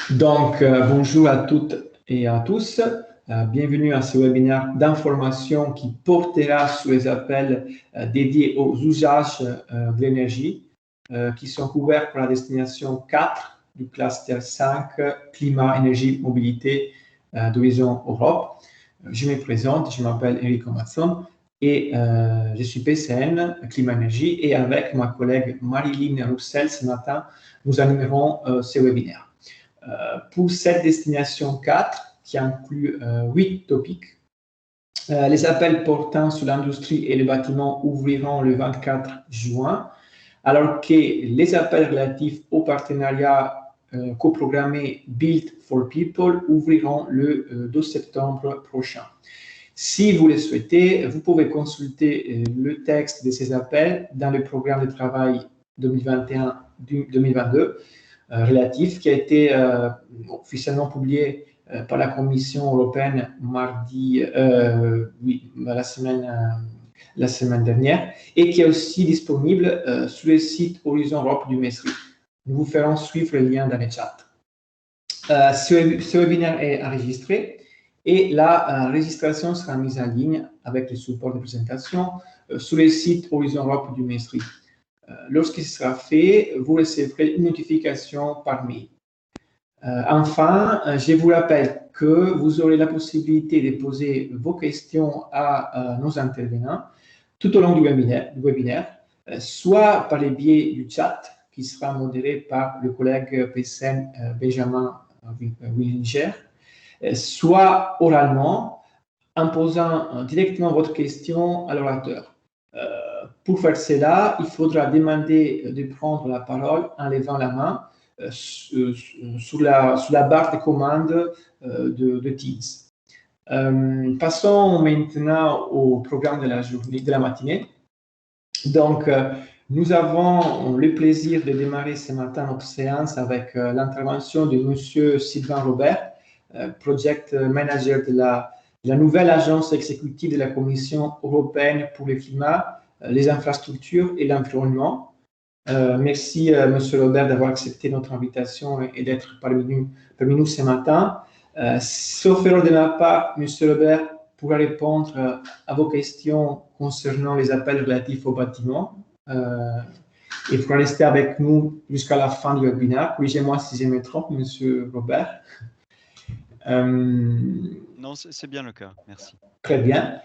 Bonjour à toutes et à tous. Bienvenue à ce webinaire d'information qui portera sur les appels dédiés aux usages de l'énergie qui sont couverts par la destination 4 du cluster 5 climat, énergie, mobilité d'Horizon Europe. Je me présente, je m'appelle Enrico Mazzon et je suis PCN Climat Énergie et avec ma collègue Marilyn Roussel ce matin, nous animerons ce webinaire. Pour cette destination 4, qui inclut 8 topics, les appels portant sur l'industrie et le bâtiment ouvriront le 24 juin, alors que les appels relatifs au partenariat coprogrammé Build for People ouvriront le 12 septembre prochain. Si vous le souhaitez, vous pouvez consulter le texte de ces appels dans le programme de travail 2021-2022 relatif qui a été officiellement publié par la Commission européenne mardi, la semaine dernière, et qui est aussi disponible sur le site Horizon Europe du MESRI. Nous vous ferons suivre le lien dans le chat. Ce webinaire est enregistré et la registration sera mise en ligne avec le support de présentation sur le site Horizon Europe du MESRI. Lorsqu'il sera fait, vous recevrez une notification par mail. Enfin, je vous rappelle que vous aurez la possibilité de poser vos questions à nos intervenants tout au long du webinaire, soit par le biais du chat qui sera modéré par le collègue PCN Benjamin Willinger, soit oralement en posant directement votre question à l'orateur. Pour faire cela, il faudra demander de prendre la parole en levant la main sur la barre de commande de Teams. Passons maintenant au programme de la journée, de la matinée. Donc, nous avons le plaisir de démarrer ce matin notre séance avec l'intervention de M. Sylvain Robert, Project Manager de la nouvelle agence exécutive de la Commission européenne pour le climat, les infrastructures et l'environnement. Merci, M. Robert, d'avoir accepté notre invitation et d'être parmi nous ce matin. Sauf erreur de ma part, M. Robert pourra répondre à vos questions concernant les appels relatifs au bâtiment et pourra rester avec nous jusqu'à la fin du webinaire. Corrigez-moi si je me trompe, M. Robert. Non, c'est bien le cas. Merci. Très bien.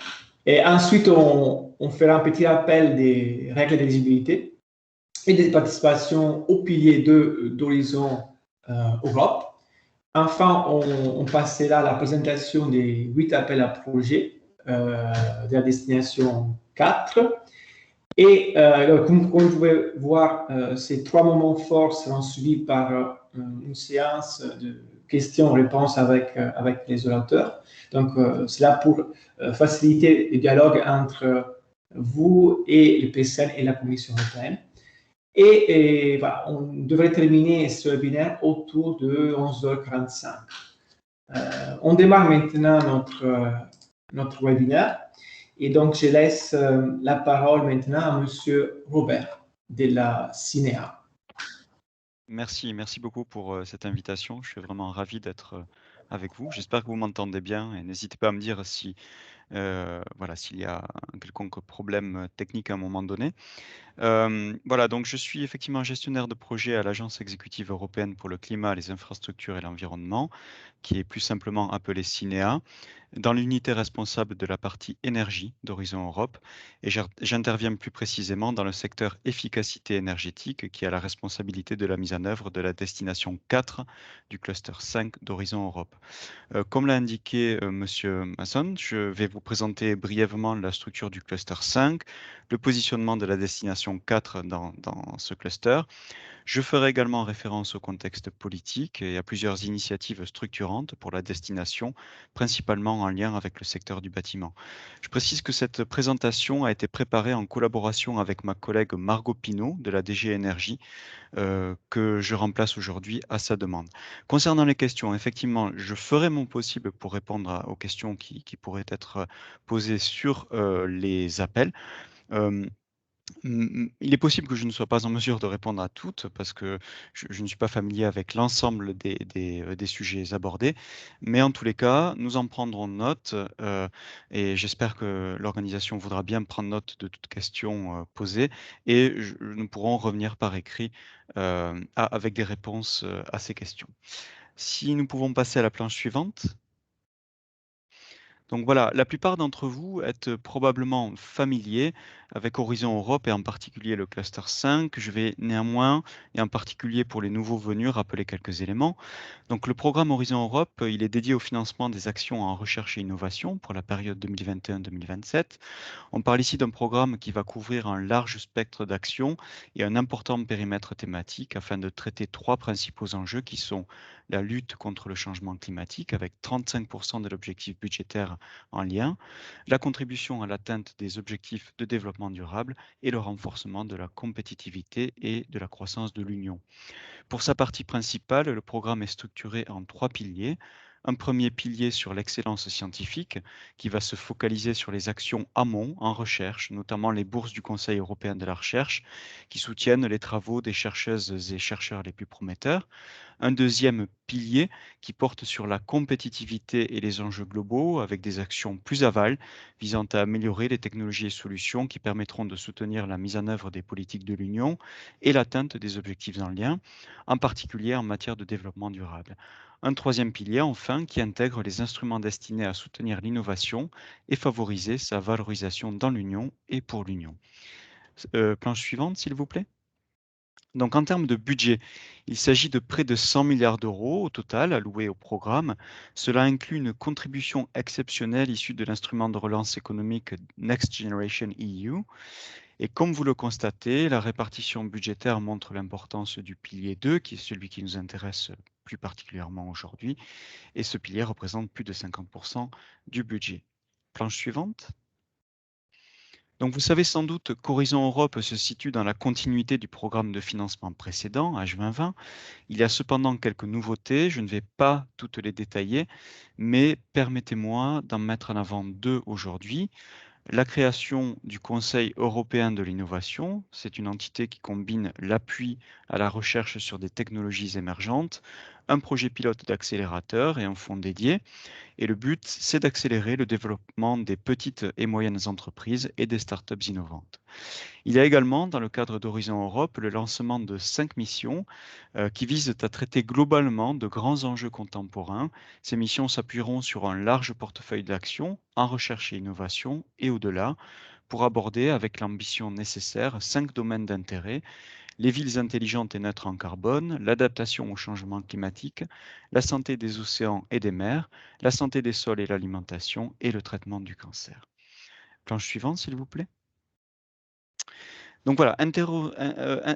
Et ensuite, on fera un petit rappel des règles d'éligibilité et des participations au pilier 2 d'Horizon Europe. Enfin, on passera à la présentation des 8 appels à projets de la destination 4. Et comme vous pouvez voir, ces 3 moments forts seront suivis par une séance de questions-réponses avec les orateurs. Donc, c'est là pour faciliter le dialogue entre vous et le PCN et la Commission européenne. Et voilà, on devrait terminer ce webinaire autour de 11h45. On démarre maintenant notre webinaire. Et donc, je laisse la parole maintenant à M. Robert de la CINEA. Merci beaucoup pour cette invitation. Je suis vraiment ravi d'être avec vous. J'espère que vous m'entendez bien et n'hésitez pas à me dire si, s'il y a un quelconque problème technique à un moment donné. Voilà, donc je suis effectivement gestionnaire de projet à l'Agence exécutive européenne pour le climat, les infrastructures et l'environnement, qui est plus simplement appelée CINEA, dans l'unité responsable de la partie énergie d'Horizon Europe, et j'interviens plus précisément dans le secteur efficacité énergétique, qui a la responsabilité de la mise en œuvre de la destination 4 du cluster 5 d'Horizon Europe. Comme l'a indiqué Monsieur Masson, je vais vous présenter brièvement la structure du cluster 5, le positionnement de la destination 4 dans ce cluster. Je ferai également référence au contexte politique et à plusieurs initiatives structurantes pour la destination, principalement en lien avec le secteur du bâtiment. Je précise que cette présentation a été préparée en collaboration avec ma collègue Margot Pinault de la DG Énergie, que je remplace aujourd'hui à sa demande. Concernant les questions, effectivement, je ferai mon possible pour répondre aux questions qui pourraient être posées sur les appels. Il est possible que je ne sois pas en mesure de répondre à toutes parce que je ne suis pas familier avec l'ensemble des sujets abordés. Mais en tous les cas, nous en prendrons note, et j'espère que l'organisation voudra bien prendre note de toutes questions, posées et nous pourrons revenir par écrit, avec des réponses, à ces questions. Si nous pouvons passer à la planche suivante. Donc voilà, la plupart d'entre vous êtes probablement familiers avec Horizon Europe et en particulier le cluster 5. Je vais néanmoins, et en particulier pour les nouveaux venus, rappeler quelques éléments. Donc le programme Horizon Europe, il est dédié au financement des actions en recherche et innovation pour la période 2021-2027. On parle ici d'un programme qui va couvrir un large spectre d'actions et un important périmètre thématique afin de traiter trois principaux enjeux qui sont la lutte contre le changement climatique avec 35% de l'objectif budgétaire en lien, la contribution à l'atteinte des objectifs de développement durable et le renforcement de la compétitivité et de la croissance de l'Union. Pour sa partie principale, le programme est structuré en trois piliers. Un premier pilier sur l'excellence scientifique qui va se focaliser sur les actions amont en recherche, notamment les bourses du Conseil européen de la recherche qui soutiennent les travaux des chercheuses et chercheurs les plus prometteurs. Un deuxième pilier qui porte sur la compétitivité et les enjeux globaux avec des actions plus aval visant à améliorer les technologies et solutions qui permettront de soutenir la mise en œuvre des politiques de l'Union et l'atteinte des objectifs en lien, en particulier en matière de développement durable. Un troisième pilier, enfin, qui intègre les instruments destinés à soutenir l'innovation et favoriser sa valorisation dans l'Union et pour l'Union. Planche suivante, s'il vous plaît. Donc en termes de budget, il s'agit de près de 100 milliards d'euros au total alloués au programme. Cela inclut une contribution exceptionnelle issue de l'instrument de relance économique Next Generation EU. Et comme vous le constatez, la répartition budgétaire montre l'importance du pilier 2, qui est celui qui nous intéresse plus particulièrement aujourd'hui. Et ce pilier représente plus de 50% du budget. Planche suivante. Donc vous savez sans doute qu'Horizon Europe se situe dans la continuité du programme de financement précédent, H2020. Il y a cependant quelques nouveautés, je ne vais pas toutes les détailler, mais permettez-moi d'en mettre en avant deux aujourd'hui. La création du Conseil européen de l'innovation, c'est une entité qui combine l'appui à la recherche sur des technologies émergentes, un projet pilote d'accélérateur et un fonds dédié. Et le but, c'est d'accélérer le développement des petites et moyennes entreprises et des startups innovantes. Il y a également, dans le cadre d'Horizon Europe, le lancement de 5 missions qui visent à traiter globalement de grands enjeux contemporains. Ces missions s'appuieront sur un large portefeuille d'actions en recherche et innovation et au-delà pour aborder avec l'ambition nécessaire 5 domaines d'intérêt: les villes intelligentes et neutres en carbone, l'adaptation au changement climatique, la santé des océans et des mers, la santé des sols et l'alimentation et le traitement du cancer. Planche suivante, s'il vous plaît. Donc voilà,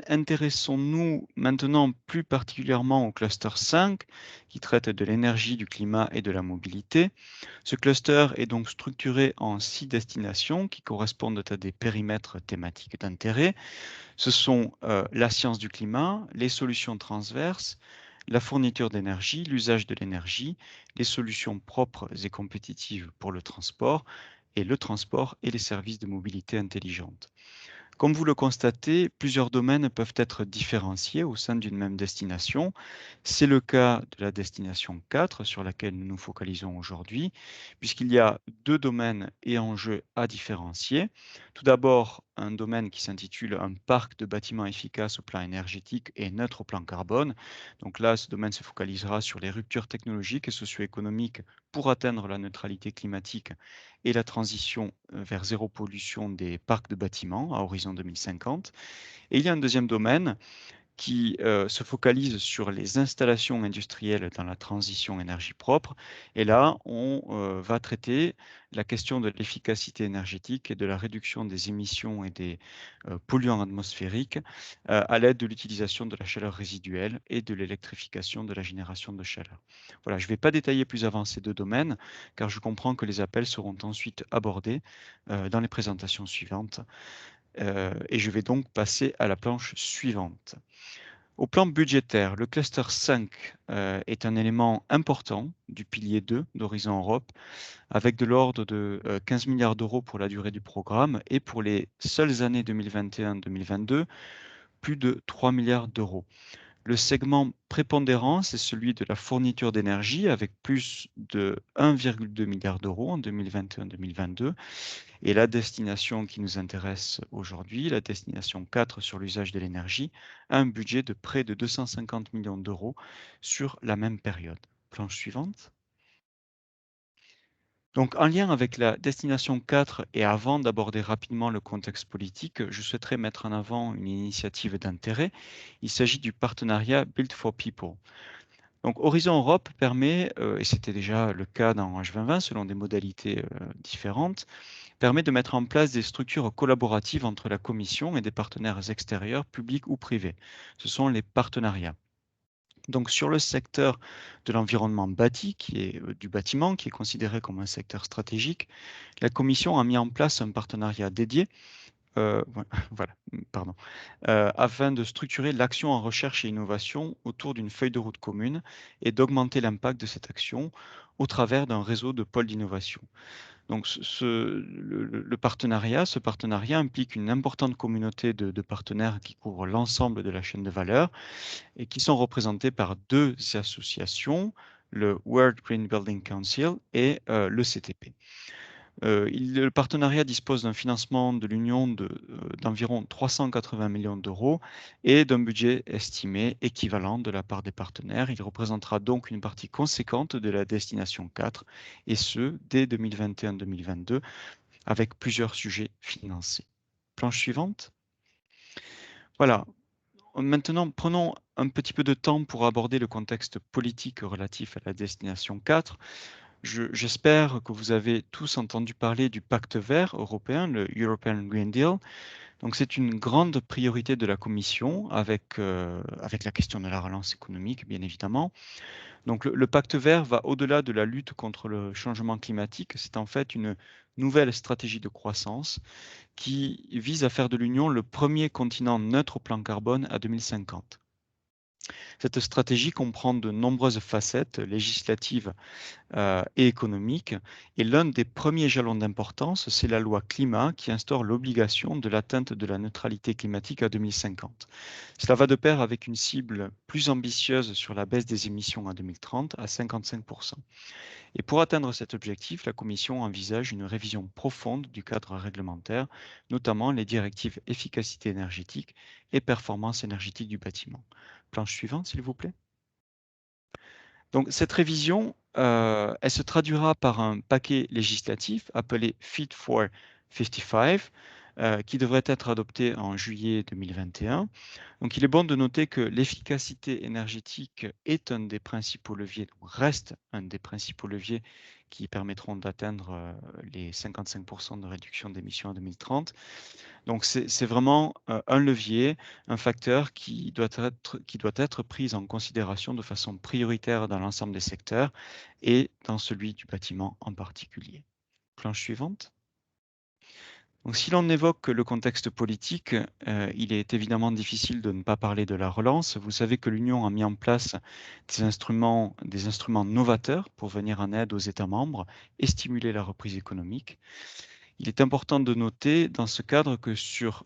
intéressons-nous maintenant plus particulièrement au cluster 5 qui traite de l'énergie, du climat et de la mobilité. Ce cluster est donc structuré en 6 destinations qui correspondent à des périmètres thématiques d'intérêt. Ce sont la science du climat, les solutions transverses, la fourniture d'énergie, l'usage de l'énergie, les solutions propres et compétitives pour le transport et les services de mobilité intelligente. Comme vous le constatez, plusieurs domaines peuvent être différenciés au sein d'une même destination. C'est le cas de la destination 4 sur laquelle nous nous focalisons aujourd'hui, puisqu'il y a deux domaines et enjeux à différencier. Tout d'abord, un domaine qui s'intitule un parc de bâtiments efficace au plan énergétique et neutre au plan carbone. Donc là, ce domaine se focalisera sur les ruptures technologiques et socio-économiques pour atteindre la neutralité climatique et la transition vers zéro pollution des parcs de bâtiments à horizon 2050. Et il y a un deuxième domaine qui se focalise sur les installations industrielles dans la transition énergie propre. Et là, on va traiter la question de l'efficacité énergétique et de la réduction des émissions et des polluants atmosphériques à l'aide de l'utilisation de la chaleur résiduelle et de l'électrification de la génération de chaleur. Voilà, je ne vais pas détailler plus avant ces deux domaines, car je comprends que les appels seront ensuite abordés dans les présentations suivantes. Et je vais donc passer à la planche suivante. Au plan budgétaire, le cluster 5 est un élément important du pilier 2 d'Horizon Europe, avec de l'ordre de 15 milliards d'euros pour la durée du programme et pour les seules années 2021-2022, plus de 3 milliards d'euros. Le segment prépondérant, c'est celui de la fourniture d'énergie avec plus de 1,2 milliard d'euros en 2021-2022. Et la destination qui nous intéresse aujourd'hui, la destination 4 sur l'usage de l'énergie, a un budget de près de 250 millions d'euros sur la même période. Planche suivante. Donc, en lien avec la destination 4 et avant d'aborder rapidement le contexte politique, je souhaiterais mettre en avant une initiative d'intérêt. Il s'agit du partenariat Build for People. Donc, Horizon Europe permet, et c'était déjà le cas dans H2020 selon des modalités différentes, permet de mettre en place des structures collaboratives entre la Commission et des partenaires extérieurs, publics ou privés. Ce sont les partenariats. Donc sur le secteur de l'environnement bâti, qui est du bâtiment, qui est considéré comme un secteur stratégique, la Commission a mis en place un partenariat dédié voilà, pardon, afin de structurer l'action en recherche et innovation autour d'une feuille de route commune et d'augmenter l'impact de cette action au travers d'un réseau de pôles d'innovation. Donc ce partenariat implique une importante communauté de partenaires qui couvrent l'ensemble de la chaîne de valeur et qui sont représentés par 2 associations, le World Green Building Council et le CTP. Le partenariat dispose d'un financement de l'Union d'environ 380 millions d'euros et d'un budget estimé équivalent de la part des partenaires. Il représentera donc une partie conséquente de la destination 4, et ce, dès 2021-2022, avec plusieurs sujets financés. Planche suivante. Voilà. Maintenant, prenons un petit peu de temps pour aborder le contexte politique relatif à la destination 4. J'espère que vous avez tous entendu parler du pacte vert européen, le European Green Deal. Donc c'est une grande priorité de la Commission avec la question de la relance économique, bien évidemment. Donc le pacte vert va au-delà de la lutte contre le changement climatique. C'est en fait une nouvelle stratégie de croissance qui vise à faire de l'Union le premier continent neutre au plan carbone à 2050. Cette stratégie comprend de nombreuses facettes législatives et économiques. Et l'un des premiers jalons d'importance, c'est la loi climat qui instaure l'obligation de l'atteinte de la neutralité climatique à 2050. Cela va de pair avec une cible plus ambitieuse sur la baisse des émissions à 2030 à 55%. Et pour atteindre cet objectif, la Commission envisage une révision profonde du cadre réglementaire, notamment les directives efficacité énergétique et performance énergétique du bâtiment. Planche suivante, s'il vous plaît. Donc cette révision, elle se traduira par un paquet législatif appelé Fit for 55, qui devrait être adopté en juillet 2021. Donc il est bon de noter que l'efficacité énergétique est un des principaux leviers, donc reste un des principaux leviers qui permettront d'atteindre les 55% de réduction d'émissions en 2030. Donc c'est vraiment un levier, un facteur qui doit être pris en considération de façon prioritaire dans l'ensemble des secteurs et dans celui du bâtiment en particulier. Planche suivante. Donc, si l'on évoque le contexte politique, il est évidemment difficile de ne pas parler de la relance. Vous savez que l'Union a mis en place des instruments novateurs pour venir en aide aux États membres et stimuler la reprise économique. Il est important de noter dans ce cadre que sur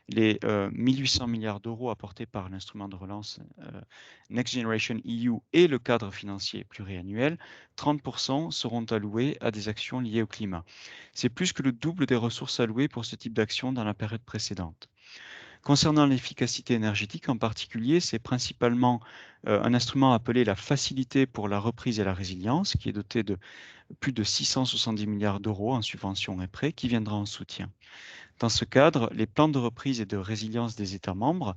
les 1 800 milliards d'euros apportés par l'instrument de relance Next Generation EU et le cadre financier pluriannuel, 30% seront alloués à des actions liées au climat. C'est plus que le double des ressources allouées pour ce type d'action dans la période précédente. Concernant l'efficacité énergétique en particulier, c'est principalement un instrument appelé la Facilité pour la reprise et la résilience, qui est doté de plus de 670 milliards d'euros en subventions et prêts, qui viendra en soutien. Dans ce cadre, les plans de reprise et de résilience des États membres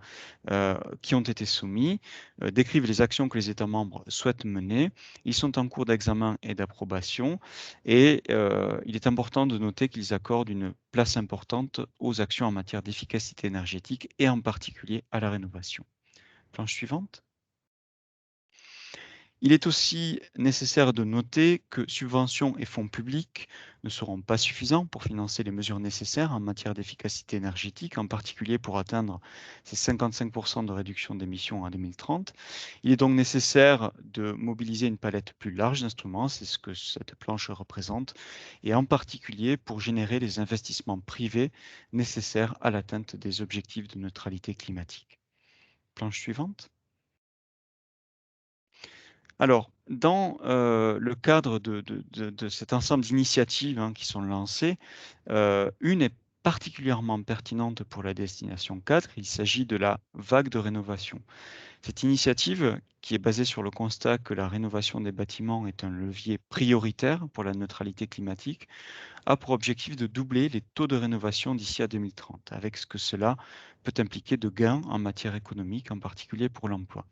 qui ont été soumis décrivent les actions que les États membres souhaitent mener. Ils sont en cours d'examen et d'approbation et il est important de noter qu'ils accordent une place importante aux actions en matière d'efficacité énergétique et en particulier à la rénovation. Planche suivante. Il est aussi nécessaire de noter que subventions et fonds publics ne seront pas suffisants pour financer les mesures nécessaires en matière d'efficacité énergétique, en particulier pour atteindre ces 55% de réduction d'émissions en 2030. Il est donc nécessaire de mobiliser une palette plus large d'instruments, c'est ce que cette planche représente, et en particulier pour générer les investissements privés nécessaires à l'atteinte des objectifs de neutralité climatique. Planche suivante. Alors, dans le cadre de cet ensemble d'initiatives qui sont lancées, une est particulièrement pertinente pour la destination 4, il s'agit de la vague de rénovation. Cette initiative, qui est basée sur le constat que la rénovation des bâtiments est un levier prioritaire pour la neutralité climatique, a pour objectif de doubler les taux de rénovation d'ici à 2030, avec ce que cela peut impliquer de gains en matière économique, en particulier pour l'emploi.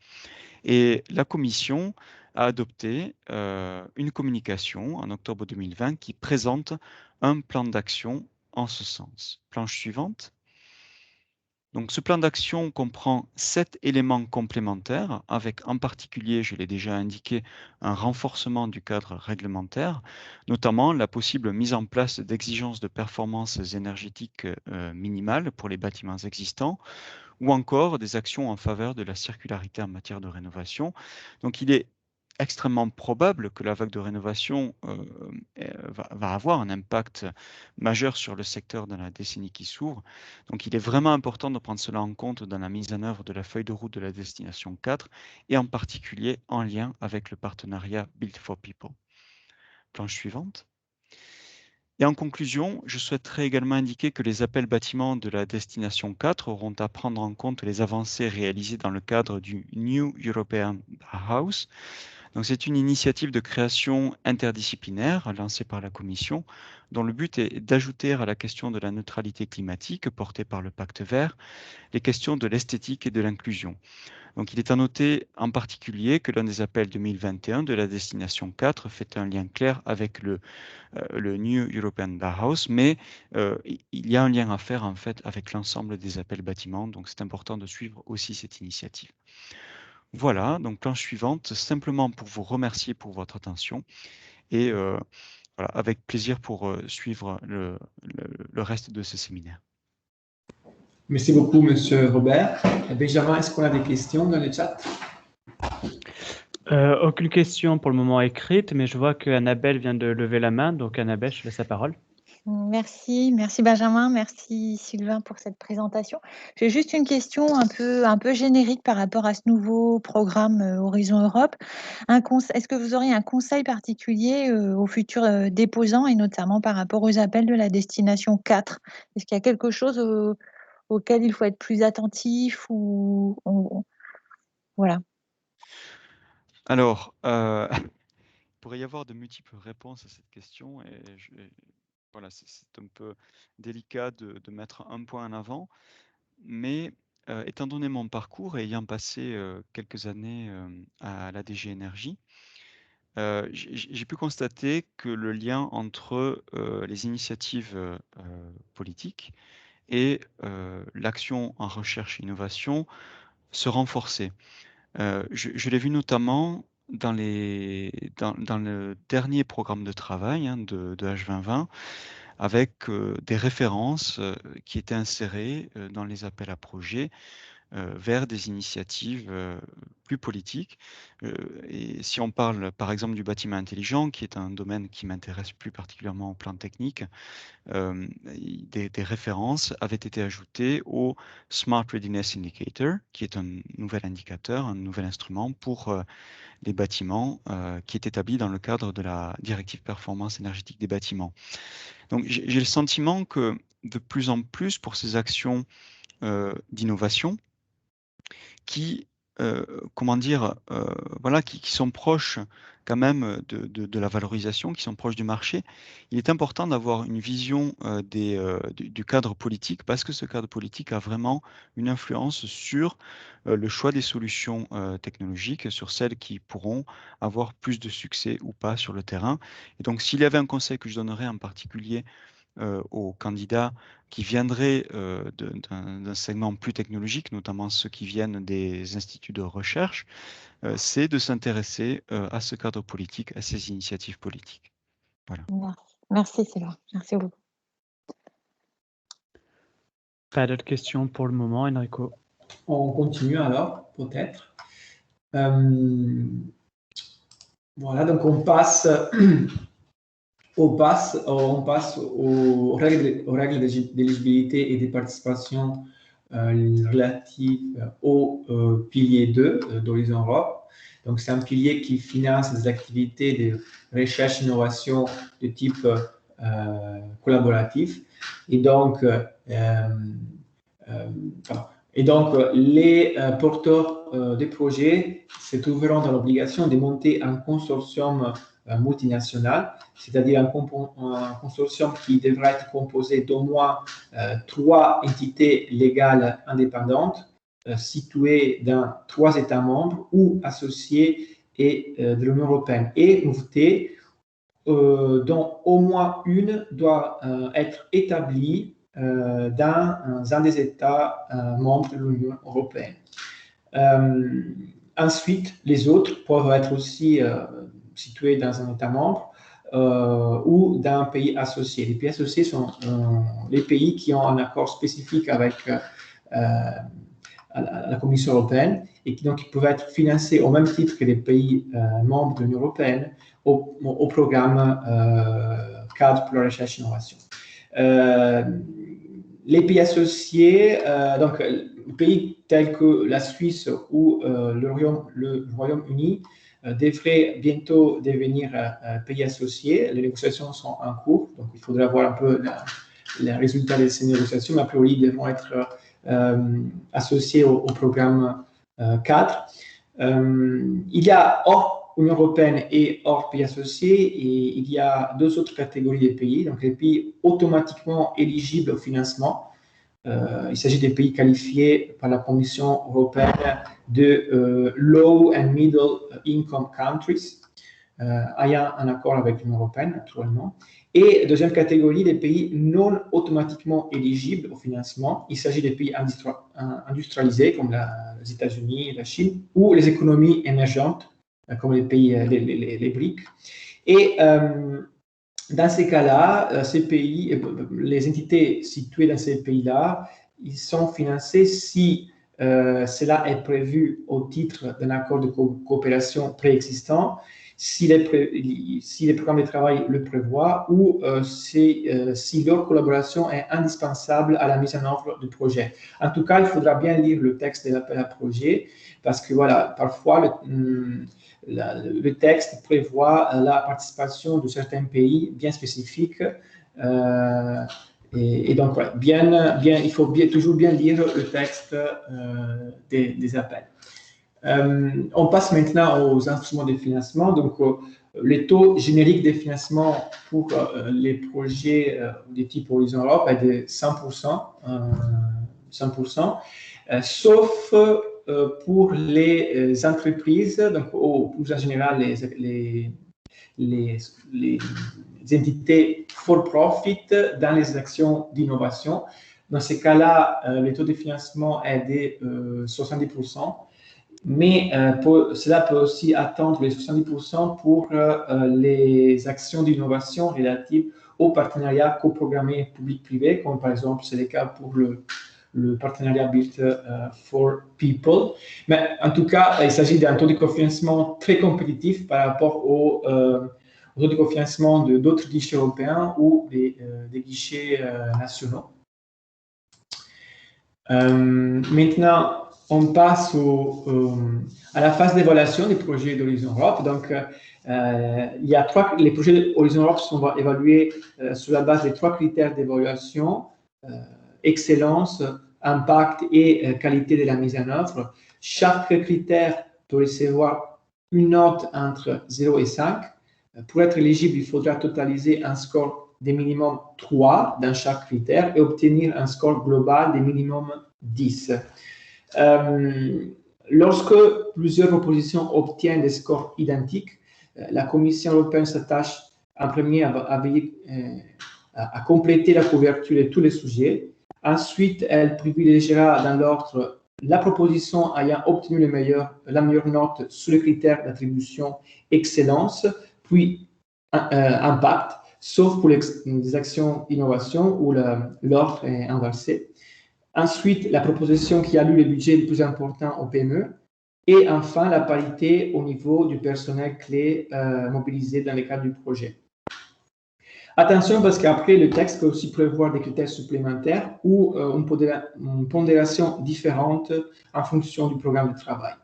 Et la Commission a adopté une communication en octobre 2020 qui présente un plan d'action en ce sens. Planche suivante. Donc, ce plan d'action comprend 7 éléments complémentaires, avec en particulier, je l'ai déjà indiqué, un renforcement du cadre réglementaire, notamment la possible mise en place d'exigences de performance énergétique minimales pour les bâtiments existants, ou encore des actions en faveur de la circularité en matière de rénovation. Donc, il est extrêmement probable que la vague de rénovation va avoir un impact majeur sur le secteur dans la décennie qui s'ouvre. Donc, il est vraiment important de prendre cela en compte dans la mise en œuvre de la feuille de route de la destination 4 et en particulier en lien avec le partenariat Build for People. Planche suivante. Et en conclusion, je souhaiterais également indiquer que les appels bâtiments de la destination 4 auront à prendre en compte les avancées réalisées dans le cadre du New European House. Donc, c'est une initiative de création interdisciplinaire lancée par la Commission, dont le but est d'ajouter à la question de la neutralité climatique portée par le Pacte vert les questions de l'esthétique et de l'inclusion. Donc, il est à noter en particulier que l'un des appels 2021 de la destination 4 fait un lien clair avec le New European Bauhaus, mais il y a un lien à faire en fait avec l'ensemble des appels bâtiments, donc c'est important de suivre aussi cette initiative. Voilà, donc planche suivante, simplement pour vous remercier pour votre attention et voilà, avec plaisir pour suivre le reste de ce séminaire. Merci beaucoup, Monsieur Robert. Benjamin, est-ce qu'on a des questions dans le chat? Aucune question pour le moment écrite, mais je vois que Annabelle vient de lever la main. Donc, Annabelle, je te laisse la parole. Merci Benjamin, merci Sylvain pour cette présentation. J'ai juste une question un peu générique par rapport à ce nouveau programme Horizon Europe. Est-ce que vous auriez un conseil particulier aux futurs déposants et notamment par rapport aux appels de la destination 4? Est-ce qu'il y a quelque chose auquel il faut être plus attentif voilà. Alors, il pourrait y avoir de multiples réponses à cette question et voilà, c'est un peu délicat de mettre un point en avant, mais étant donné mon parcours et ayant passé quelques années à la DG Énergie, j'ai pu constater que le lien entre les initiatives politiques et l'action en recherche et innovation se renforçait. Je l'ai vu notamment dans le dernier programme de travail de H2020, avec des références qui étaient insérées dans les appels à projets vers des initiatives plus politiques. Et si on parle par exemple du bâtiment intelligent, qui est un domaine qui m'intéresse plus particulièrement au plan technique, des références avaient été ajoutées au Smart Readiness Indicator, qui est un nouvel indicateur, un nouvel instrument pour les bâtiments qui est établi dans le cadre de la directive performance énergétique des bâtiments. Donc j'ai le sentiment que de plus en plus pour ces actions d'innovation qui, comment dire, voilà, qui sont proches quand même de la valorisation, qui sont proches du marché. Il est important d'avoir une vision du cadre politique parce que ce cadre politique a vraiment une influence sur le choix des solutions technologiques, sur celles qui pourront avoir plus de succès ou pas sur le terrain. Et donc, s'il y avait un conseil que je donnerais en particulier aux candidats qui viendraient d'un segment plus technologique, notamment ceux qui viennent des instituts de recherche, c'est de s'intéresser à ce cadre politique, à ces initiatives politiques. Voilà. Merci Sylvain, merci beaucoup. Pas d'autres questions pour le moment, Enrico. On continue alors, peut-être. Voilà, donc on passe aux règles d'éligibilité et de participation relatives au pilier 2 d'Horizon Europe. Donc, c'est un pilier qui finance des activités de recherche et innovation de type collaboratif. Et donc, les porteurs des projets se trouveront dans l'obligation de monter un consortium multinational, c'est-à-dire un consortium qui devra être composé d'au moins 3 entités légales indépendantes situées dans 3 États membres ou associés et de l'Union européenne, et nouveauté dont au moins une doit être établie dans un des États membres de l'Union européenne. Ensuite, les autres peuvent être aussi situés dans un État membre ou dans un pays associé. Les pays associés sont les pays qui ont un accord spécifique avec la Commission européenne et qui donc peuvent être financés au même titre que les pays membres de l'Union européenne au programme cadre pour la recherche et l'innovation. Les pays associés, donc les pays tels que la Suisse ou le Royaume-Uni devraient bientôt devenir pays associés. Les négociations sont en cours, donc il faudra voir un peu les résultats de ces négociations, mais a priori ils devront être associés au programme cadre. Il y a hors Union européenne et hors pays associés, et il y a 2 autres catégories de pays, donc les pays automatiquement éligibles au financement. Il s'agit des pays qualifiés par la Commission européenne de low and middle income countries, ayant un accord avec l'Union européenne, naturellement. Et deuxième catégorie, des pays non automatiquement éligibles au financement. Il s'agit des pays industrialisés, comme les États-Unis, la Chine, ou les économies émergentes, comme les pays, les BRIC. Et dans ces cas-là, ces pays, les entités situées dans ces pays-là, ils sont financés si cela est prévu au titre d'un accord de coopération préexistant, si les programmes de travail le prévoient ou si leur collaboration est indispensable à la mise en œuvre du projet. En tout cas, il faudra bien lire le texte de l'appel à projet parce que voilà, parfois le texte prévoit la participation de certains pays bien spécifiques et donc voilà, il faut toujours bien lire le texte des appels. On passe maintenant aux instruments de financement. Donc, les taux génériques de financement pour les projets de type Horizon Europe est de 100%, sauf pour les entreprises, donc plus en général les entités for profit dans les actions d'innovation. Dans ces cas-là, le taux de financement est de 70%. Mais cela peut aussi atteindre les 70% pour les actions d'innovation relatives au partenariat coprogrammé public-privé, comme par exemple c'est le cas pour le partenariat Built for People. Mais en tout cas, il s'agit d'un taux de cofinancement très compétitif par rapport au taux de cofinancement d'autres guichets européens ou des guichets nationaux. Maintenant, on passe à la phase d'évaluation des projets d'Horizon Europe. Donc, les projets d'Horizon Europe sont évalués sur la base des 3 critères d'évaluation, excellence, impact et qualité de la mise en œuvre. Chaque critère peut recevoir une note entre 0 et 5. Pour être éligible, il faudra totaliser un score de minimum 3 dans chaque critère et obtenir un score global de minimum 10. Lorsque plusieurs propositions obtiennent des scores identiques, la Commission européenne s'attache en premier à à compléter la couverture de tous les sujets. Ensuite, elle privilégiera dans l'ordre la proposition ayant obtenu la meilleure note sur les critères d'attribution excellence, puis impact, sauf pour les actions d'innovation où l'ordre est inversé. Ensuite, la proposition qui alloue le budget le plus important au PME. Et enfin, la parité au niveau du personnel clé mobilisé dans le cadre du projet. Attention, parce qu'après, le texte peut aussi prévoir des critères supplémentaires ou une pondération différente en fonction du programme de travail.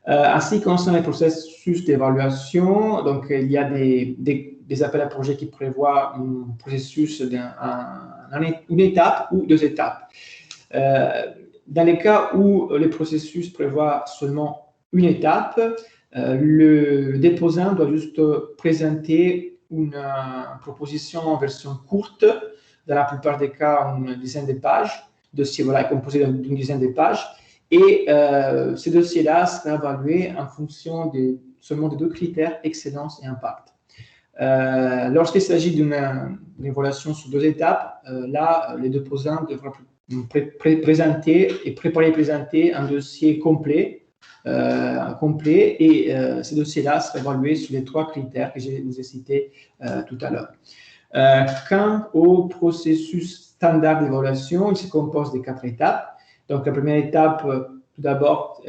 Ainsi, concernant les processus d'évaluation, donc il y a des appels à projets qui prévoient un processus une étape ou 2 étapes. Dans les cas où le processus prévoit seulement une étape, le déposant doit juste présenter une proposition en version courte, dans la plupart des cas une dizaine de pages. Le dossier est composé d'une dizaine de pages. Et ce dossier-là sera évalué en fonction seulement de 2 critères, excellence et impact. Lorsqu'il s'agit d'une évaluation sur 2 étapes, là, les déposants devront présenter et présenter un dossier complet et ce dossier-là sera évalué sur les 3 critères que je vous ai cités tout à l'heure. Quant au processus standard d'évaluation, il se compose de 4 étapes. Donc, la première étape, tout d'abord,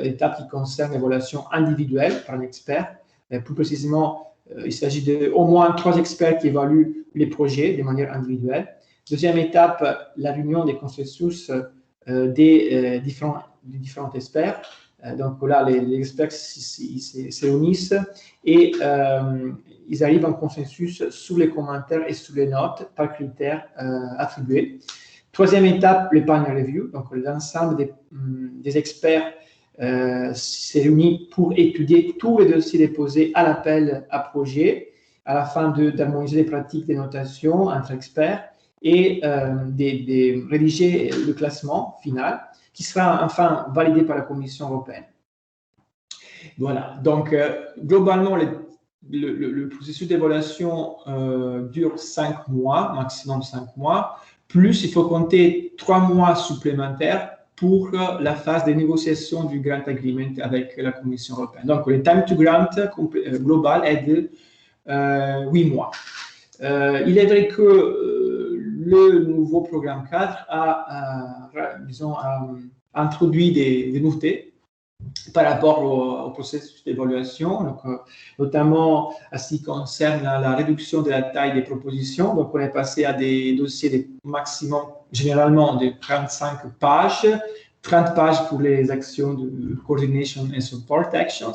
étape qui concerne l'évaluation individuelle par un expert. Plus précisément, il s'agit d'au moins 3 experts qui évaluent les projets de manière individuelle. Deuxième étape, la réunion des consensus des différents experts. Donc là, les experts se réunissent et ils arrivent en consensus sur les commentaires et sur les notes par critères attribués. Troisième étape, le panel review. Donc l'ensemble des experts se réunit pour étudier tous les dossiers déposés à l'appel à projet, à la fin d'harmoniser les pratiques de notation entre experts et de rédiger le classement final qui sera enfin validé par la Commission européenne. Voilà, donc globalement, le processus d'évaluation dure 5 mois, maximum 5 mois, plus il faut compter 3 mois supplémentaires pour la phase de négociation du grant agreement avec la Commission européenne. Donc, le time to grant global est de 8 mois. Il est vrai que le nouveau programme cadre a introduit des nouveautés par rapport au processus d'évaluation, notamment à ce qui concerne la réduction de la taille des propositions. Donc, on est passé à des dossiers de maximum, généralement, de 35 pages, 30 pages pour les actions de coordination and support actions.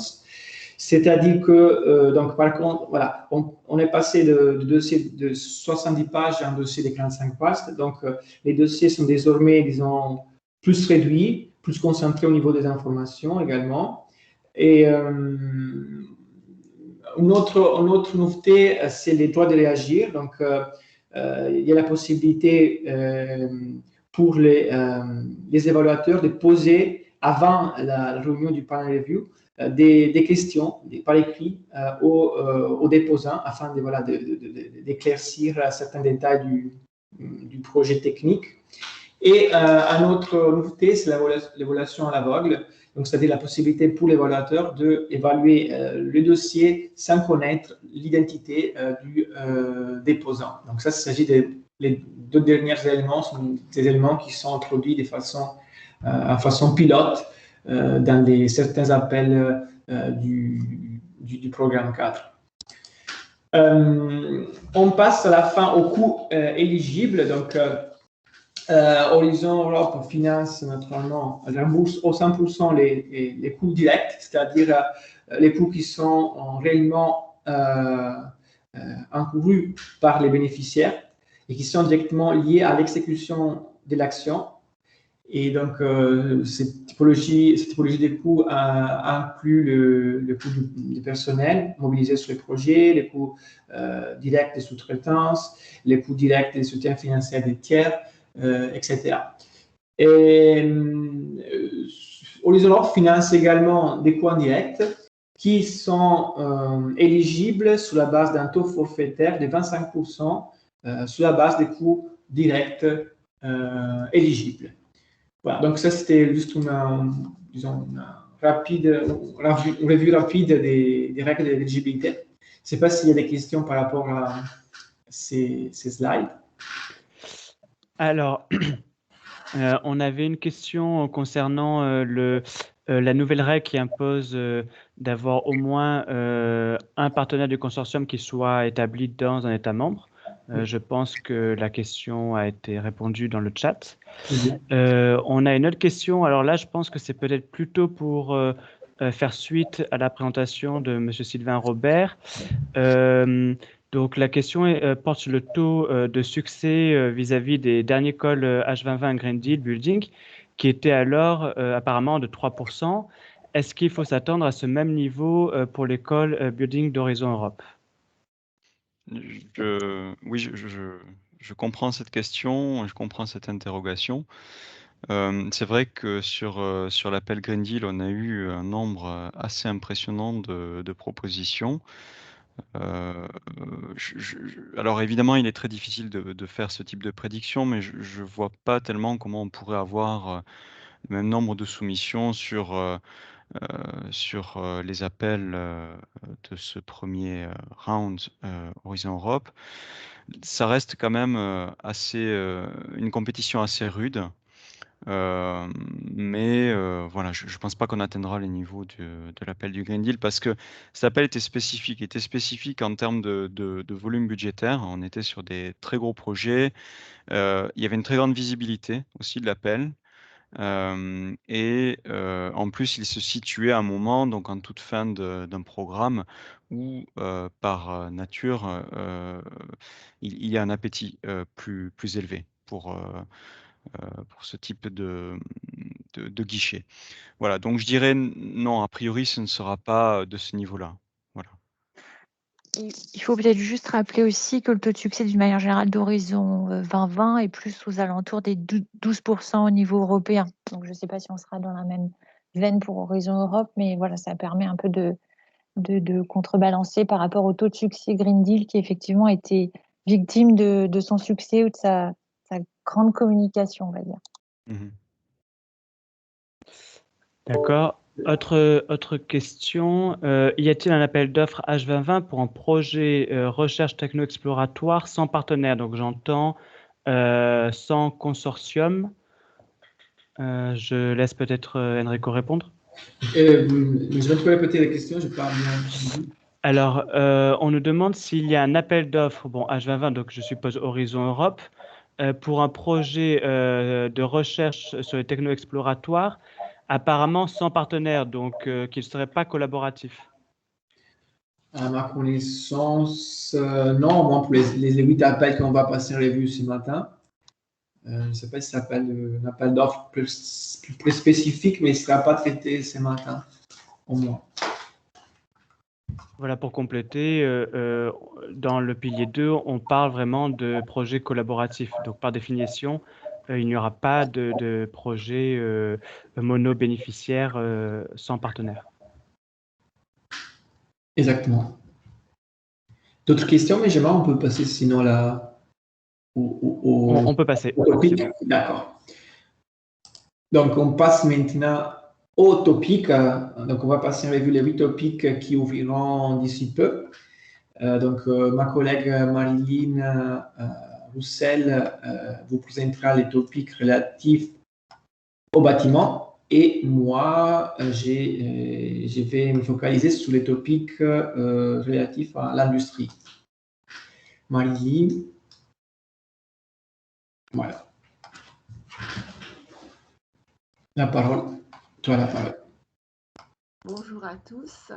C'est-à-dire que, donc, par contre, voilà, on est passé de dossiers de 70 pages à un dossier de 45 pages. Donc, les dossiers sont désormais, disons, plus réduits, plus concentrés au niveau des informations également. Et une autre nouveauté, c'est les droits de réagir. Donc, il y a la possibilité pour les évaluateurs de poser, avant la réunion du panel review, des questions par écrit aux déposants afin d'éclaircir certains détails du projet technique. Et une autre nouveauté, c'est l'évaluation à l'aveugle, donc c'est-à-dire la possibilité pour l'évaluateur d'évaluer le dossier sans connaître l'identité du déposant. Donc ça, il s'agit les 2 derniers éléments, sont des éléments qui sont introduits de façon pilote dans certains appels du programme cadre. On passe à la fin aux coûts éligibles. Donc, Horizon Europe finance naturellement, rembourse au 100% les coûts directs, c'est-à-dire les coûts qui sont réellement encourus par les bénéficiaires et qui sont directement liés à l'exécution de l'action. Et donc, cette typologie des coûts inclut le coût du personnel mobilisé sur les projets, les coûts directs des sous-traitances, les coûts directs des soutiens financiers des tiers, etc. Et Horizon Europe finance également des coûts indirects qui sont éligibles sur la base d'un taux forfaitaire de 25% sur la base des coûts directs éligibles. Voilà, donc ça c'était juste disons, une revue rapide des règles d'éligibilité. Je ne sais pas s'il y a des questions par rapport à ces slides. Alors, on avait une question concernant la nouvelle règle qui impose d'avoir au moins un partenaire du consortium qui soit établi dans un État membre. Je pense que la question a été répondue dans le chat. On a une autre question. Alors là, je pense que c'est peut-être plutôt pour faire suite à la présentation de M. Sylvain Robert. Donc la question porte sur le taux de succès vis-à-vis des derniers calls H2020 Green Deal Building, qui était alors apparemment de 3%. Est-ce qu'il faut s'attendre à ce même niveau pour les calls Building d'Horizon Europe? Oui, je comprends cette question, je comprends cette interrogation. C'est vrai que sur l'appel Green Deal, on a eu un nombre assez impressionnant de propositions. Alors évidemment, il est très difficile de faire ce type de prédiction, mais je ne vois pas tellement comment on pourrait avoir le même nombre de soumissions sur les appels de ce premier round Horizon Europe. Ça reste quand même une compétition assez rude. Mais voilà, je ne pense pas qu'on atteindra les niveaux de l'appel du Green Deal parce que cet appel était spécifique en termes de volume budgétaire. On était sur des très gros projets. Il y avait une très grande visibilité aussi de l'appel. Et en plus, il se situait à un moment, donc en toute fin d'un programme, où par nature, il y a un appétit plus élevé pour ce type de guichet. Voilà, donc je dirais non, a priori, ce ne sera pas de ce niveau-là. Voilà. Il faut peut-être juste rappeler aussi que le taux de succès d'une manière générale d'Horizon 2020 est plus aux alentours des 12% au niveau européen. Donc je ne sais pas si on sera dans la même veine pour Horizon Europe, mais voilà, ça permet un peu de contrebalancer par rapport au taux de succès Green Deal qui effectivement était victime de son succès ou de sa grande communication, on va dire. Mmh. D'accord. Autre question. Y a-t-il un appel d'offres H2020 pour un projet recherche techno-exploratoire sans partenaire? Donc j'entends sans consortium. Je laisse peut-être Enrico répondre. Je vais te répéter la question, je parle bien. Alors, on nous demande s'il y a un appel d'offres, bon, H2020, donc je suppose Horizon Europe, pour un projet de recherche sur les techno-exploratoires, apparemment sans partenaire, donc qui ne serait pas collaboratif. À ma connaissance, non, moi, pour les 8 appels qu'on va passer en revue ce matin, je ne sais pas si ça s'appelle un appel d'offres plus spécifique, mais il ne sera pas traité ce matin, au moins. Voilà, pour compléter, dans le pilier 2, on parle vraiment de projets collaboratifs. Donc, par définition, il n'y aura pas de projet mono-bénéficiaire sans partenaire. Exactement. D'autres questions, mais on peut passer sinon là On peut passer. au topic. D'accord. Donc, on passe maintenant au topic. Donc, on va passer en revue les 8 topics qui ouvriront d'ici peu. Donc, ma collègue Marilyn Roussel vous présentera les topics relatifs au bâtiment et moi, je vais me focaliser sur les topics relatifs à l'industrie. Marilyn, voilà. La parole, toi la parole. Bonjour à tous.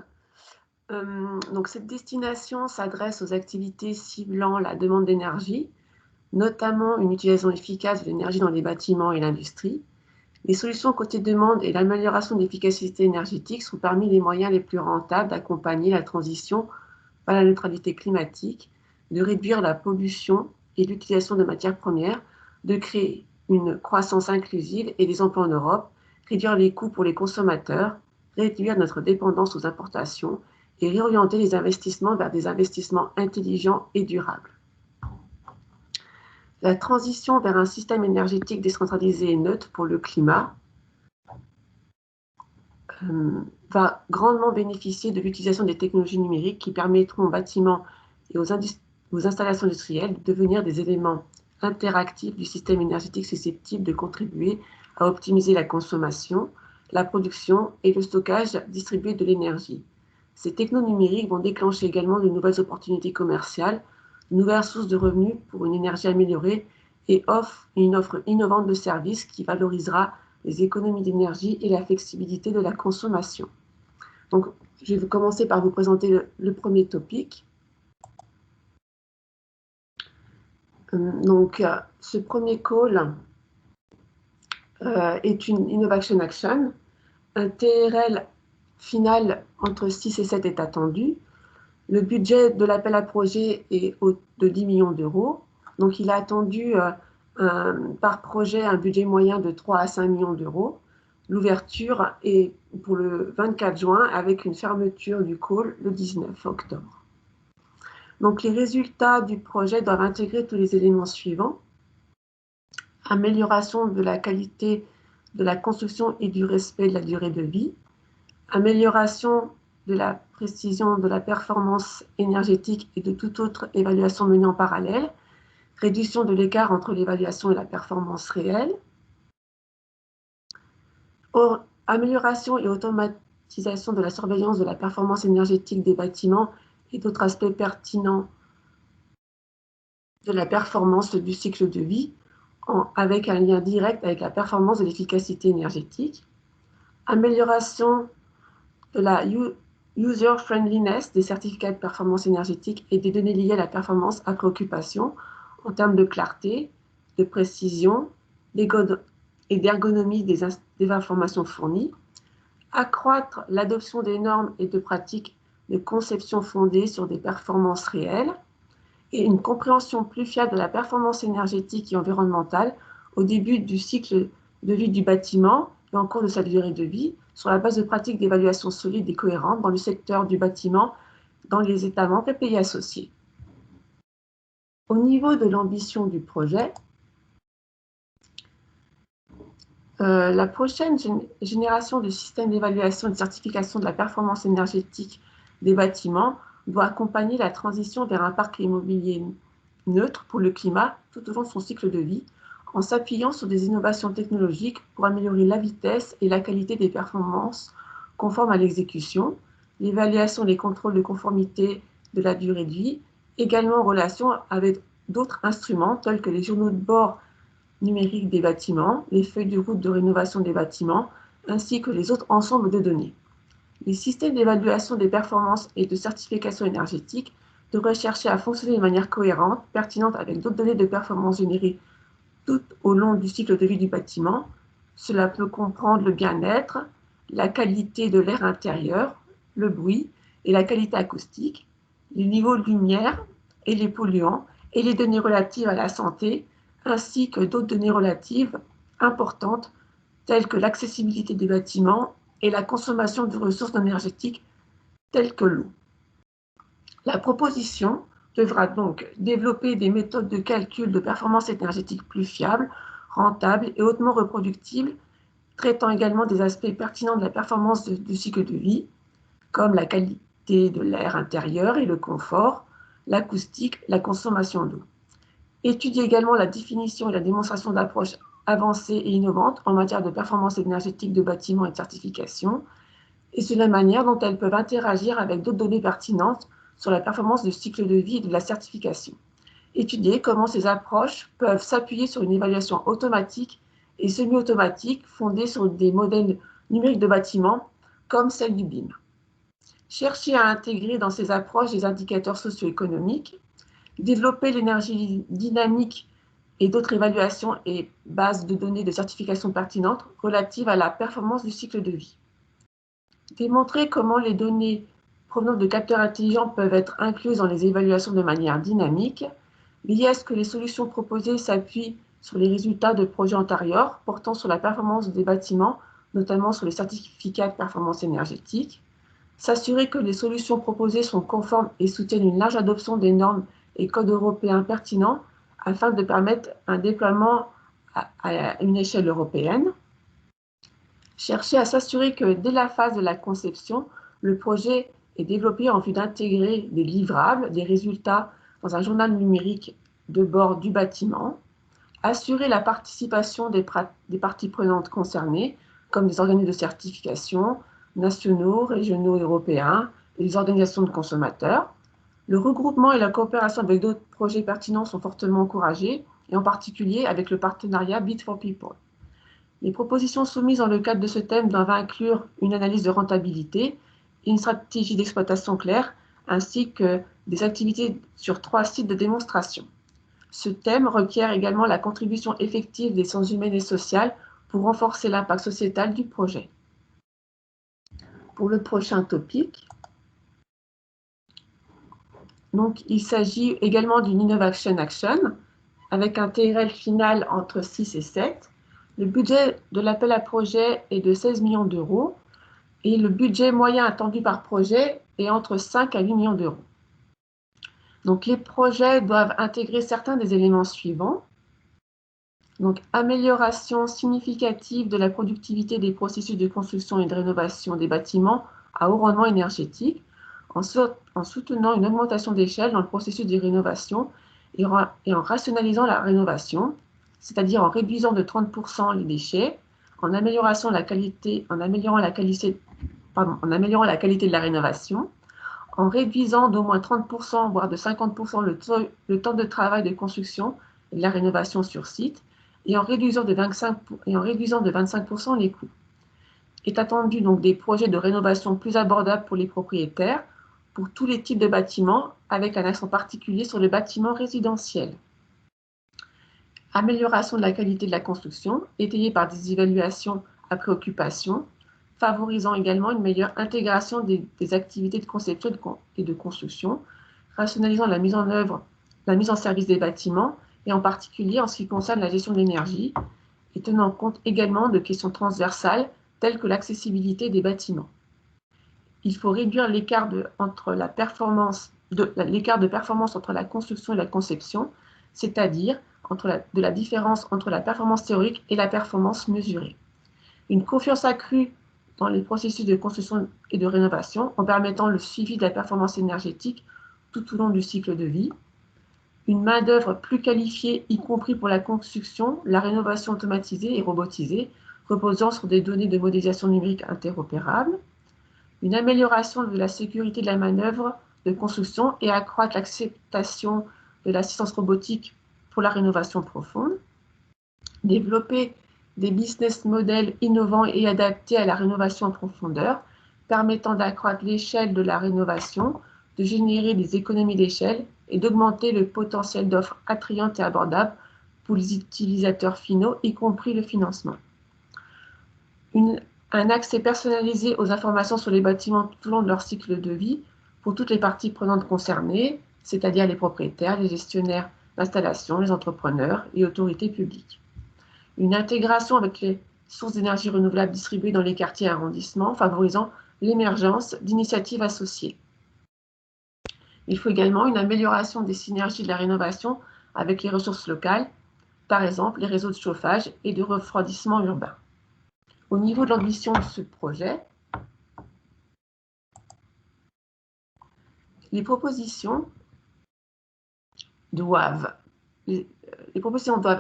Donc cette destination s'adresse aux activités ciblant la demande d'énergie, notamment une utilisation efficace de l'énergie dans les bâtiments et l'industrie. Les solutions côté demande et l'amélioration de l'efficacité énergétique sont parmi les moyens les plus rentables d'accompagner la transition vers la neutralité climatique, de réduire la pollution et l'utilisation de matières premières, de créer une croissance inclusive et des emplois en Europe, réduire les coûts pour les consommateurs, réduire notre dépendance aux importations et réorienter les investissements vers des investissements intelligents et durables. La transition vers un système énergétique décentralisé et neutre pour le climat va grandement bénéficier de l'utilisation des technologies numériques qui permettront aux bâtiments et aux installations industrielles de devenir des éléments interactifs du système énergétique susceptibles de contribuer à optimiser la consommation, la production et le stockage distribué de l'énergie. Ces technos numériques vont déclencher également de nouvelles opportunités commerciales, de nouvelles sources de revenus pour une énergie améliorée et offrent une offre innovante de services qui valorisera les économies d'énergie et la flexibilité de la consommation. Donc, je vais commencer par vous présenter le premier topic. Donc, ce premier call est une Innovation Action. Un TRL final entre 6 et 7 est attendu. Le budget de l'appel à projet est de 10 millions d'euros. Donc, il a attendu par projet un budget moyen de 3 à 5 millions d'euros. L'ouverture est pour le 24 juin avec une fermeture du call le 19 octobre. Donc, les résultats du projet doivent intégrer tous les éléments suivants. Amélioration de la qualité de la construction et du respect de la durée de vie. Amélioration de la précision de la performance énergétique et de toute autre évaluation menée en parallèle. Réduction de l'écart entre l'évaluation et la performance réelle. Amélioration et automatisation de la surveillance de la performance énergétique des bâtiments et d'autres aspects pertinents de la performance du cycle de vie, avec un lien direct avec la performance de l'efficacité énergétique. Amélioration de la user-friendliness des certificats de performance énergétique et des données liées à la performance à préoccupation en termes de clarté, de précision et d'ergonomie des informations fournies. Accroître l'adoption des normes et de pratiques de conception fondées sur des performances réelles et une compréhension plus fiable de la performance énergétique et environnementale au début du cycle de vie du bâtiment et en cours de sa durée de vie, sur la base de pratiques d'évaluation solides et cohérentes dans le secteur du bâtiment, dans les États membres et pays associés. Au niveau de l'ambition du projet, la prochaine génération de systèmes d'évaluation et de certification de la performance énergétique des bâtiments doit accompagner la transition vers un parc immobilier neutre pour le climat tout au long de son cycle de vie, en s'appuyant sur des innovations technologiques pour améliorer la vitesse et la qualité des performances conformes à l'exécution, l'évaluation et les contrôles de conformité de la durée de vie, également en relation avec d'autres instruments tels que les journaux de bord numériques des bâtiments, les feuilles de route de rénovation des bâtiments, ainsi que les autres ensembles de données. Les systèmes d'évaluation des performances et de certification énergétique devraient chercher à fonctionner de manière cohérente, pertinente avec d'autres données de performance générées tout au long du cycle de vie du bâtiment. Cela peut comprendre le bien-être, la qualité de l'air intérieur, le bruit et la qualité acoustique, les niveaux de lumière et les polluants, et les données relatives à la santé, ainsi que d'autres données relatives importantes, telles que l'accessibilité des bâtiments et la consommation de ressources énergétiques telles que l'eau. La proposition devra donc développer des méthodes de calcul de performance énergétique plus fiables, rentables et hautement reproductibles, traitant également des aspects pertinents de la performance du cycle de vie, comme la qualité de l'air intérieur et le confort, l'acoustique, la consommation d'eau. Étudier également la définition et la démonstration d'approches avancées et innovantes en matière de performance énergétique de bâtiments et de certification, et sur la manière dont elles peuvent interagir avec d'autres données pertinentes sur la performance du cycle de vie et de la certification. Étudier comment ces approches peuvent s'appuyer sur une évaluation automatique et semi-automatique fondée sur des modèles numériques de bâtiments comme celle du BIM. Chercher à intégrer dans ces approches des indicateurs socio-économiques, développer l'énergie dynamique et d'autres évaluations et bases de données de certification pertinentes relatives à la performance du cycle de vie. Démontrer comment les données provenant de capteurs intelligents peuvent être incluses dans les évaluations de manière dynamique, liées à ce que les solutions proposées s'appuient sur les résultats de projets antérieurs portant sur la performance des bâtiments, notamment sur les certificats de performance énergétique, s'assurer que les solutions proposées sont conformes et soutiennent une large adoption des normes et codes européens pertinents afin de permettre un déploiement à une échelle européenne. Chercher à s'assurer que dès la phase de la conception, le projet est développé en vue d'intégrer des livrables, des résultats dans un journal numérique de bord du bâtiment. Assurer la participation des parties prenantes concernées, comme des organismes de certification nationaux, régionaux, européens, et les organisations de consommateurs. Le regroupement et la coopération avec d'autres projets pertinents sont fortement encouragés, et en particulier avec le partenariat Bit for People. Les propositions soumises dans le cadre de ce thème doivent inclure une analyse de rentabilité, une stratégie d'exploitation claire, ainsi que des activités sur 3 sites de démonstration. Ce thème requiert également la contribution effective des sciences humaines et sociales pour renforcer l'impact sociétal du projet. Pour le prochain topic, donc, il s'agit également d'une Innovation Action avec un TRL final entre 6 et 7. Le budget de l'appel à projet est de 16 millions d'euros et le budget moyen attendu par projet est entre 5 à 8 millions d'euros. Donc, les projets doivent intégrer certains des éléments suivants. Donc, amélioration significative de la productivité des processus de construction et de rénovation des bâtiments à haut rendement énergétique, en soutenant une augmentation d'échelle dans le processus de rénovation et en rationalisant la rénovation, c'est-à-dire en réduisant de 30% les déchets, en améliorant la qualité de la rénovation, en réduisant d'au moins 30%, voire de 50% le temps de travail de construction et de la rénovation sur site, et en réduisant de 25% les coûts. Est attendu donc des projets de rénovation plus abordables pour les propriétaires, pour tous les types de bâtiments, avec un accent particulier sur le bâtiment résidentiel. Amélioration de la qualité de la construction, étayée par des évaluations à préoccupation, favorisant également une meilleure intégration des activités de conception et de construction, rationalisant la mise en service des bâtiments, et en particulier en ce qui concerne la gestion de l'énergie, et tenant compte également de questions transversales telles que l'accessibilité des bâtiments. Il faut réduire l'écart de performance entre la construction et la conception, c'est-à-dire de la différence entre la performance théorique et la performance mesurée. Une confiance accrue dans les processus de construction et de rénovation en permettant le suivi de la performance énergétique tout au long du cycle de vie. Une main-d'œuvre plus qualifiée, y compris pour la construction, la rénovation automatisée et robotisée, reposant sur des données de modélisation numérique interopérables. Une amélioration de la sécurité de la manœuvre de construction et accroître l'acceptation de l'assistance robotique pour la rénovation profonde. Développer des business models innovants et adaptés à la rénovation en profondeur, permettant d'accroître l'échelle de la rénovation, de générer des économies d'échelle et d'augmenter le potentiel d'offres attrayantes et abordables pour les utilisateurs finaux, y compris le financement. Un accès personnalisé aux informations sur les bâtiments tout au long de leur cycle de vie pour toutes les parties prenantes concernées, c'est-à-dire les propriétaires, les gestionnaires d'installation, les entrepreneurs et autorités publiques. Une intégration avec les sources d'énergie renouvelables distribuées dans les quartiers et arrondissements, favorisant l'émergence d'initiatives associées. Il faut également une amélioration des synergies de la rénovation avec les ressources locales, par exemple les réseaux de chauffage et de refroidissement urbain. Au niveau de l'ambition de ce projet, les propositions doivent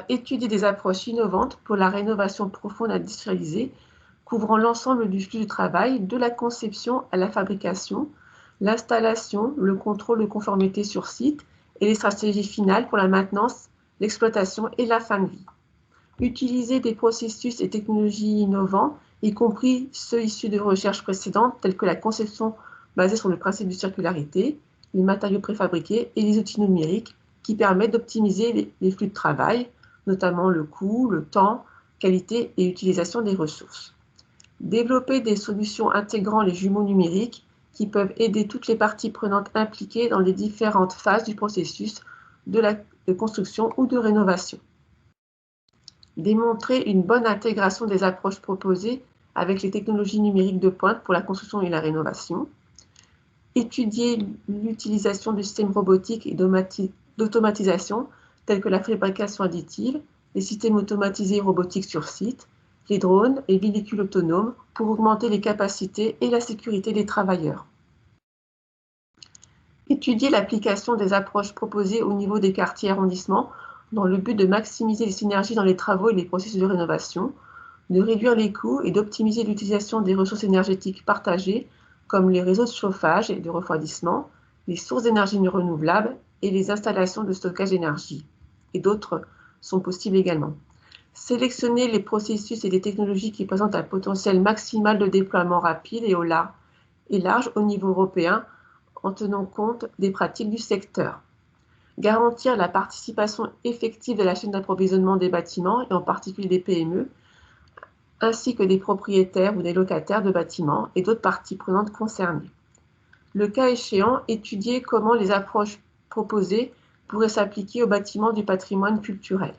étudier des approches innovantes pour la rénovation profonde industrialisée, couvrant l'ensemble du flux de travail, de la conception à la fabrication, l'installation, le contrôle de conformité sur site et les stratégies finales pour la maintenance, l'exploitation et la fin de vie. Utiliser des processus et technologies innovants, y compris ceux issus de recherches précédentes, telles que la conception basée sur le principe de circularité, les matériaux préfabriqués et les outils numériques qui permettent d'optimiser les flux de travail, notamment le coût, le temps, qualité et utilisation des ressources. Développer des solutions intégrant les jumeaux numériques qui peuvent aider toutes les parties prenantes impliquées dans les différentes phases du processus de construction ou de rénovation. Démontrer une bonne intégration des approches proposées avec les technologies numériques de pointe pour la construction et la rénovation. Étudier l'utilisation du système robotique et d'automatisation tels que la fabrication additive, les systèmes automatisés et robotiques sur site, les drones et véhicules autonomes pour augmenter les capacités et la sécurité des travailleurs. Étudier l'application des approches proposées au niveau des quartiers et arrondissements dans le but de maximiser les synergies dans les travaux et les processus de rénovation, de réduire les coûts et d'optimiser l'utilisation des ressources énergétiques partagées comme les réseaux de chauffage et de refroidissement, les sources d'énergie renouvelables et les installations de stockage d'énergie. Et d'autres sont possibles également. Sélectionner les processus et les technologies qui présentent un potentiel maximal de déploiement rapide et large au niveau européen en tenant compte des pratiques du secteur. Garantir la participation effective de la chaîne d'approvisionnement des bâtiments, et en particulier des PME, ainsi que des propriétaires ou des locataires de bâtiments et d'autres parties prenantes concernées. Le cas échéant, étudier comment les approches proposées pourraient s'appliquer aux bâtiments du patrimoine culturel.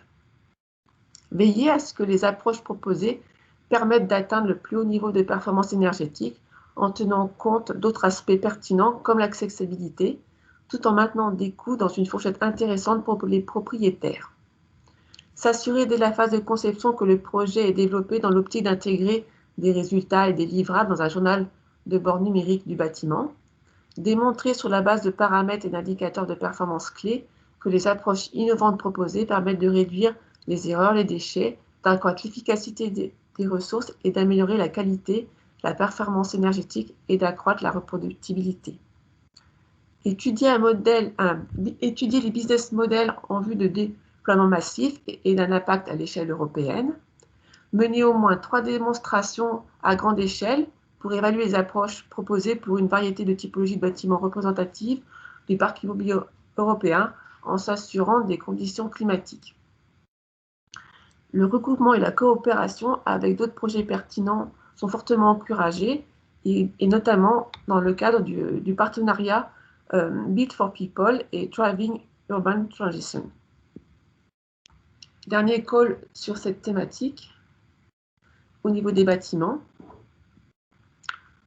Veiller à ce que les approches proposées permettent d'atteindre le plus haut niveau de performance énergétique en tenant compte d'autres aspects pertinents comme l'accessibilité, tout en maintenant des coûts dans une fourchette intéressante pour les propriétaires. S'assurer dès la phase de conception que le projet est développé dans l'optique d'intégrer des résultats et des livrables dans un journal de bord numérique du bâtiment. Démontrer sur la base de paramètres et d'indicateurs de performance clés que les approches innovantes proposées permettent de réduire les erreurs, les déchets, d'accroître l'efficacité des ressources et d'améliorer la qualité, la performance énergétique et d'accroître la reproductibilité. Étudier les business models en vue de déploiement massif et d'un impact à l'échelle européenne. Mener au moins 3 démonstrations à grande échelle pour évaluer les approches proposées pour une variété de typologies de bâtiments représentatives du parc immobilier européen en s'assurant des conditions climatiques. Le regroupement et la coopération avec d'autres projets pertinents sont fortement encouragés et notamment dans le cadre du partenariat Build for People et Driving Urban Transition. Dernier call sur cette thématique au niveau des bâtiments.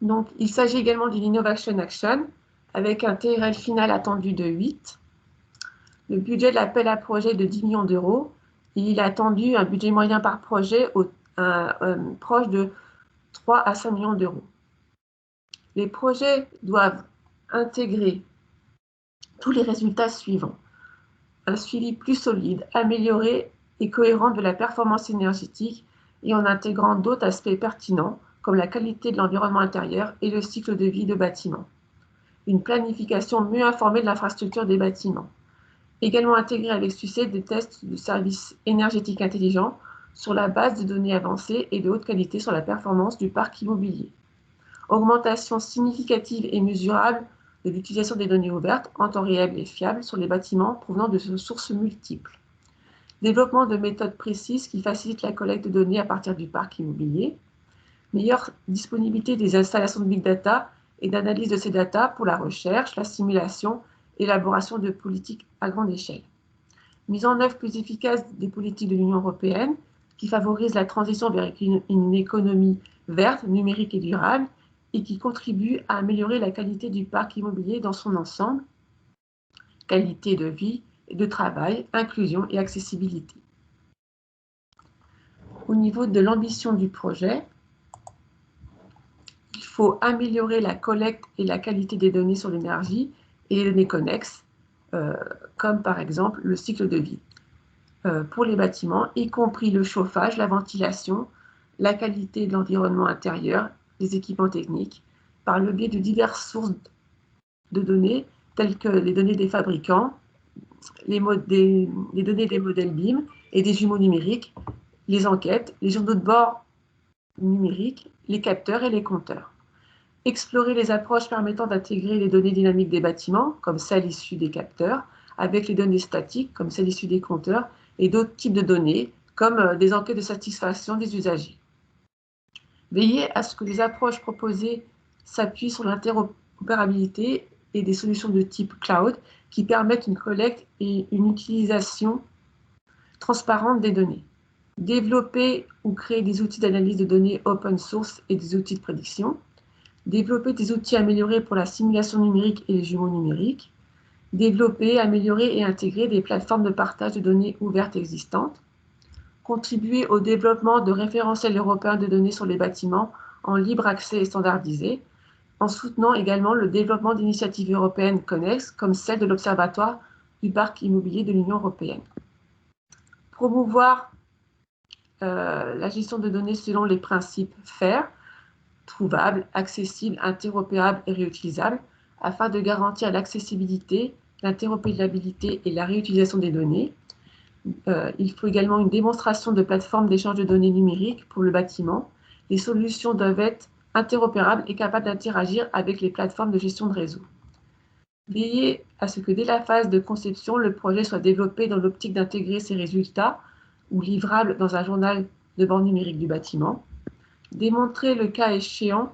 Donc, il s'agit également d'une Innovation Action avec un TRL final attendu de 8. Le budget de l'appel à projet est de 10 millions d'euros. Il est attendu un budget moyen par projet proche de 3 à 5 millions d'euros. Les projets doivent intégrer tous les résultats suivants. Un suivi plus solide, amélioré et cohérent de la performance énergétique et en intégrant d'autres aspects pertinents comme la qualité de l'environnement intérieur et le cycle de vie de bâtiments. Une planification mieux informée de l'infrastructure des bâtiments. Également intégrer avec succès des tests de services énergétiques intelligents sur la base de données avancées et de haute qualité sur la performance du parc immobilier. Augmentation significative et mesurable de l'utilisation des données ouvertes en temps réel et fiables sur les bâtiments provenant de sources multiples. Développement de méthodes précises qui facilitent la collecte de données à partir du parc immobilier. Meilleure disponibilité des installations de big data et d'analyse de ces data pour la recherche, la simulation, élaboration de politiques à grande échelle. Mise en œuvre plus efficace des politiques de l'Union européenne qui favorisent la transition vers une économie verte, numérique et durable et qui contribuent à améliorer la qualité du parc immobilier dans son ensemble, qualité de vie et de travail, inclusion et accessibilité. Au niveau de l'ambition du projet, il faut améliorer la collecte et la qualité des données sur l'énergie et les données connexes, comme par exemple le cycle de vie pour les bâtiments, y compris le chauffage, la ventilation, la qualité de l'environnement intérieur, les équipements techniques, par le biais de diverses sources de données, telles que les données des fabricants, les données des modèles BIM et des jumeaux numériques, les enquêtes, les journaux de bord numériques, les capteurs et les compteurs. Explorer les approches permettant d'intégrer les données dynamiques des bâtiments, comme celles issues des capteurs, avec les données statiques, comme celles issues des compteurs, et d'autres types de données, comme des enquêtes de satisfaction des usagers. Veiller à ce que les approches proposées s'appuient sur l'interopérabilité et des solutions de type cloud qui permettent une collecte et une utilisation transparente des données. Développer ou créer des outils d'analyse de données open source et des outils de prédiction. Développer des outils améliorés pour la simulation numérique et les jumeaux numériques. développer, améliorer et intégrer des plateformes de partage de données ouvertes existantes, contribuer au développement de référentiels européens de données sur les bâtiments en libre accès et standardisé, en soutenant également le développement d'initiatives européennes connexes, comme celle de l'Observatoire du parc immobilier de l'Union européenne. Promouvoir la gestion de données selon les principes FAIR, trouvables, accessibles, interopérables et réutilisables, afin de garantir l'accessibilité, l'interopérabilité et la réutilisation des données. Il faut également une démonstration de plateforme d'échange de données numériques pour le bâtiment. Les solutions doivent être interopérables et capables d'interagir avec les plateformes de gestion de réseau. Veiller à ce que dès la phase de conception, le projet soit développé dans l'optique d'intégrer ses résultats ou livrables dans un journal de bord numérique du bâtiment. Démontrer le cas échéant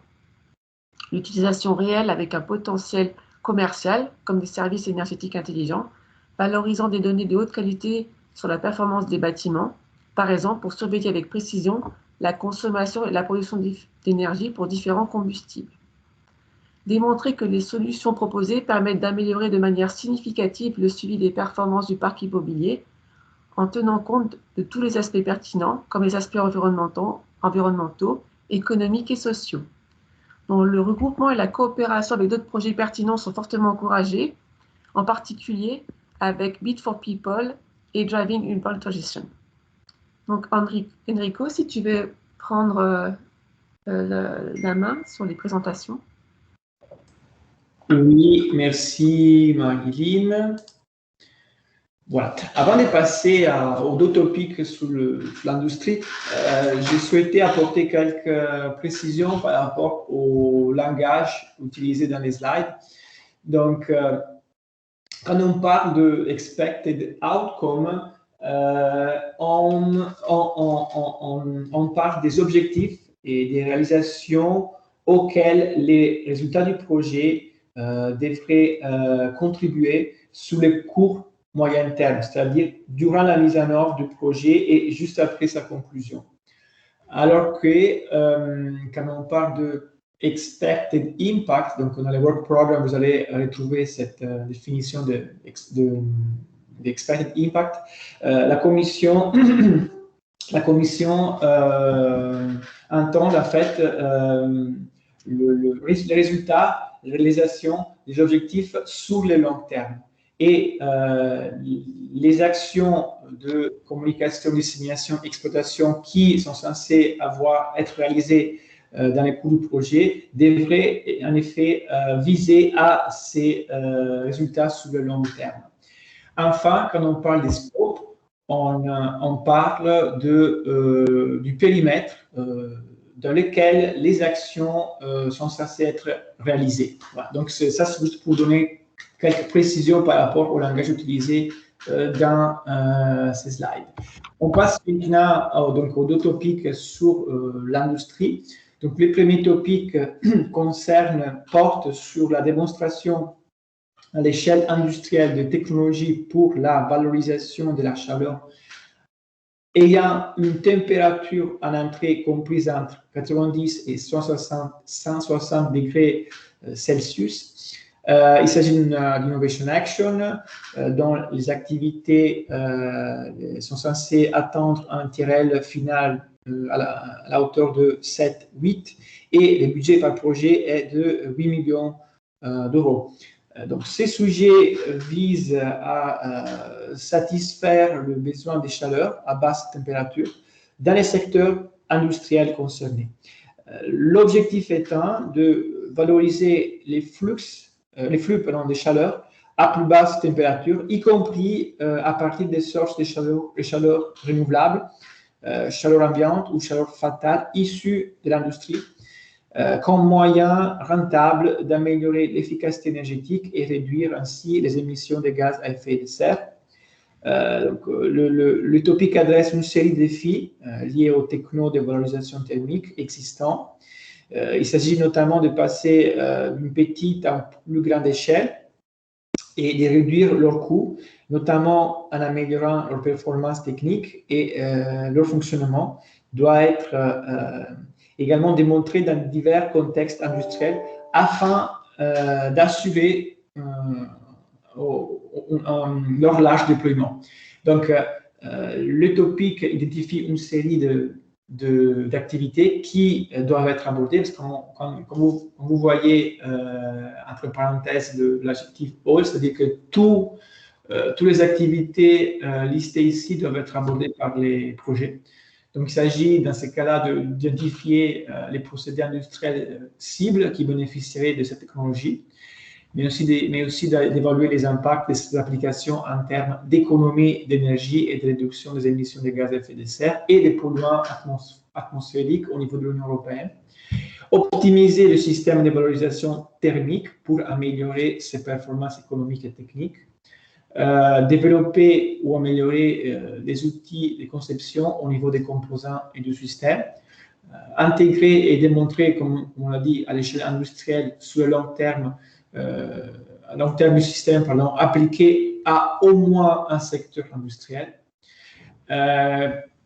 l'utilisation réelle avec un potentiel commercial, comme des services énergétiques intelligents, valorisant des données de haute qualité sur la performance des bâtiments, par exemple pour surveiller avec précision la consommation et la production d'énergie pour différents combustibles. Démontrer que les solutions proposées permettent d'améliorer de manière significative le suivi des performances du parc immobilier en tenant compte de tous les aspects pertinents, comme les aspects environnementaux, économiques et sociaux. Donc, le regroupement et la coopération avec d'autres projets pertinents sont fortement encouragés, en particulier avec Bit for People et Driving Urban Transition. Donc, Enrico, si tu veux prendre la main sur les présentations. Oui, merci Marilyn. Voilà. Avant de passer aux deux topics sur l'industrie, j'ai souhaité apporter quelques précisions par rapport au langage utilisé dans les slides. Donc, quand on parle de expected outcome, on parle des objectifs et des réalisations auxquelles les résultats du projet devraient contribuer sur le court moyen terme, c'est-à-dire durant la mise en œuvre du projet et juste après sa conclusion. Alors que quand on parle de expected impact, donc dans le work program, vous allez retrouver cette définition d'expected impact. La commission entend en fait les résultats, la réalisation des objectifs sur le long terme. Et les actions de communication, dissémination, exploitation qui sont censées être réalisées dans les cours du projet devraient en effet viser à ces résultats sur le long terme. Enfin, quand on parle des scopes, on parle du périmètre dans lequel les actions sont censées être réalisées. Voilà. Donc, ça, c'est juste pour donner quelques précisions par rapport au langage utilisé dans ces slides. On passe maintenant aux deux topics sur l'industrie. Donc, le premier topic porte sur la démonstration à l'échelle industrielle de technologies pour la valorisation de la chaleur ayant une température en entrée comprise entre 90 et 160 degrés Celsius. Il s'agit d'une innovation action dont les activités sont censées atteindre un TRL final à la hauteur de 7-8 et le budget par projet est de 8 millions d'euros. Donc, ces sujets visent à satisfaire le besoin de chaleur à basse température dans les secteurs industriels concernés. L'objectif étant de valoriser les flux de chaleur à plus basse température, y compris à partir des sources de chaleur renouvelables, chaleur ambiante ou chaleur fatale issues de l'industrie, comme moyen rentable d'améliorer l'efficacité énergétique et réduire ainsi les émissions de gaz à effet de serre. Le topic adresse une série de défis liés aux technos de valorisation thermique existants. Il s'agit notamment de passer d'une petite à une plus grande échelle et de réduire leurs coûts, notamment en améliorant leur performance technique et leur fonctionnement doit être également démontré dans divers contextes industriels afin d'assurer aux leur large déploiement. Donc, le topic identifie une série d'activités qui doivent être abordées, parce que quand vous voyez, entre parenthèses, l'adjectif all, c'est-à-dire que toutes les activités listées ici doivent être abordées par les projets. Donc, il s'agit, dans ces cas-là, d'identifier les procédés industriels cibles qui bénéficieraient de cette technologie, mais aussi d'évaluer les impacts de ces applications en termes d'économie d'énergie et de réduction des émissions de gaz à effet de serre et des polluants atmosphériques au niveau de l'Union européenne. Optimiser le système de valorisation thermique pour améliorer ses performances économiques et techniques. Développer ou améliorer les outils de conception au niveau des composants et du système. Intégrer et démontrer, comme on l'a dit, à l'échelle industrielle, sur le long terme du système, appliqué à au moins un secteur industriel.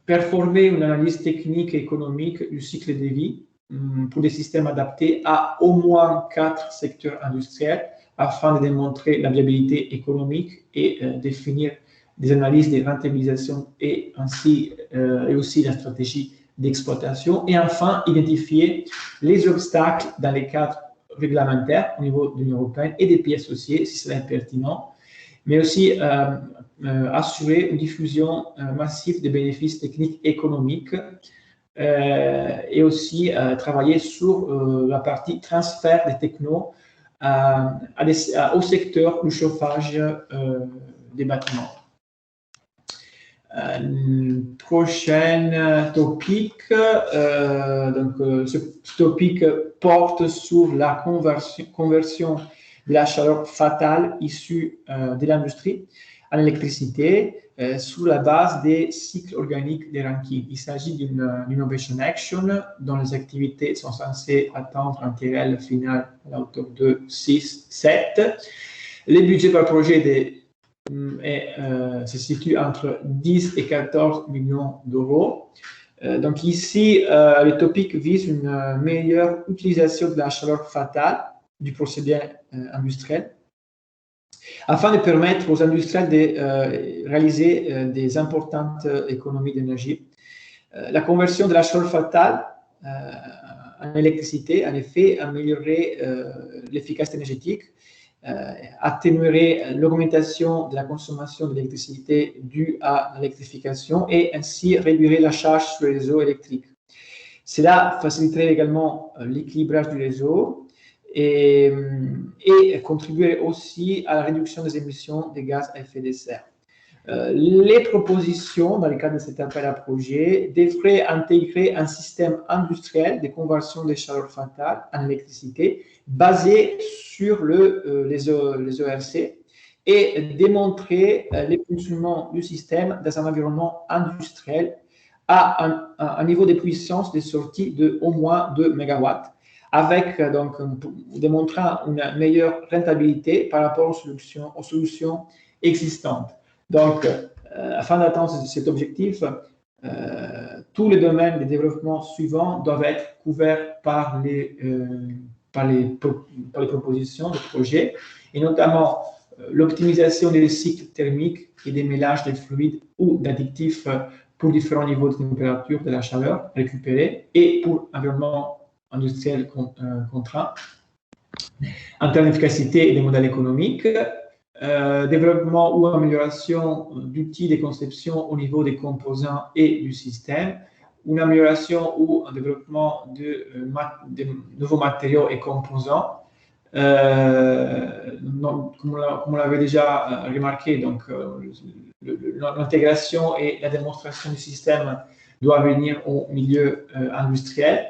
Performer une analyse technique et économique du cycle de vie pour des systèmes adaptés à au moins 4 secteurs industriels afin de démontrer la viabilité économique et définir des analyses de rentabilisation et aussi la stratégie d'exploitation. Et enfin, identifier les obstacles dans les cadres réglementaires au niveau de l'Union européenne et des pays associés, si cela est pertinent, mais aussi assurer une diffusion massive des bénéfices techniques et économiques et aussi travailler sur la partie transfert des technos au secteur du chauffage des bâtiments. Prochain topic, ce topic porte sur la conversion de la chaleur fatale issue de l'industrie en électricité sur la base des cycles organiques de Rankine. Il s'agit d'une innovation action dont les activités sont censées atteindre un TRL final à la hauteur de 6-7. Les budgets par projet se situent entre 10 et 14 millions d'euros. Donc ici, le topic vise une meilleure utilisation de la chaleur fatale du procédé industriel afin de permettre aux industriels de réaliser des importantes économies d'énergie. La conversion de la chaleur fatale en électricité, en effet, améliorerait l'efficacité énergétique, atténuerait l'augmentation de la consommation d'électricité due à l'électrification et ainsi réduirait la charge sur le réseau électrique. Cela faciliterait également l'équilibrage du réseau et contribuerait aussi à la réduction des émissions de gaz à effet de serre. Les propositions dans le cadre de cet appel à projet devraient intégrer un système industriel de conversion des chaleurs fatales en électricité basé sur les ERC et démontrer les fonctionnements du système dans un environnement industriel à un niveau de puissance de sortie de au moins 2 MW, avec donc démontrant une meilleure rentabilité par rapport aux solutions existantes. Donc, afin d'atteindre cet objectif, tous les domaines de développement suivants doivent être couverts par les propositions de projet, et notamment l'optimisation des cycles thermiques et des mélanges de fluides ou d'additifs pour différents niveaux de température de la chaleur récupérée et pour environnement industriel contraint. En termes d'efficacité et des modèles économiques, développement ou amélioration d'outils de conception au niveau des composants et du système, une amélioration ou un développement de nouveaux matériaux et composants. Comme on l'avait déjà remarqué, donc l'intégration et la démonstration du système doivent venir au milieu industriel.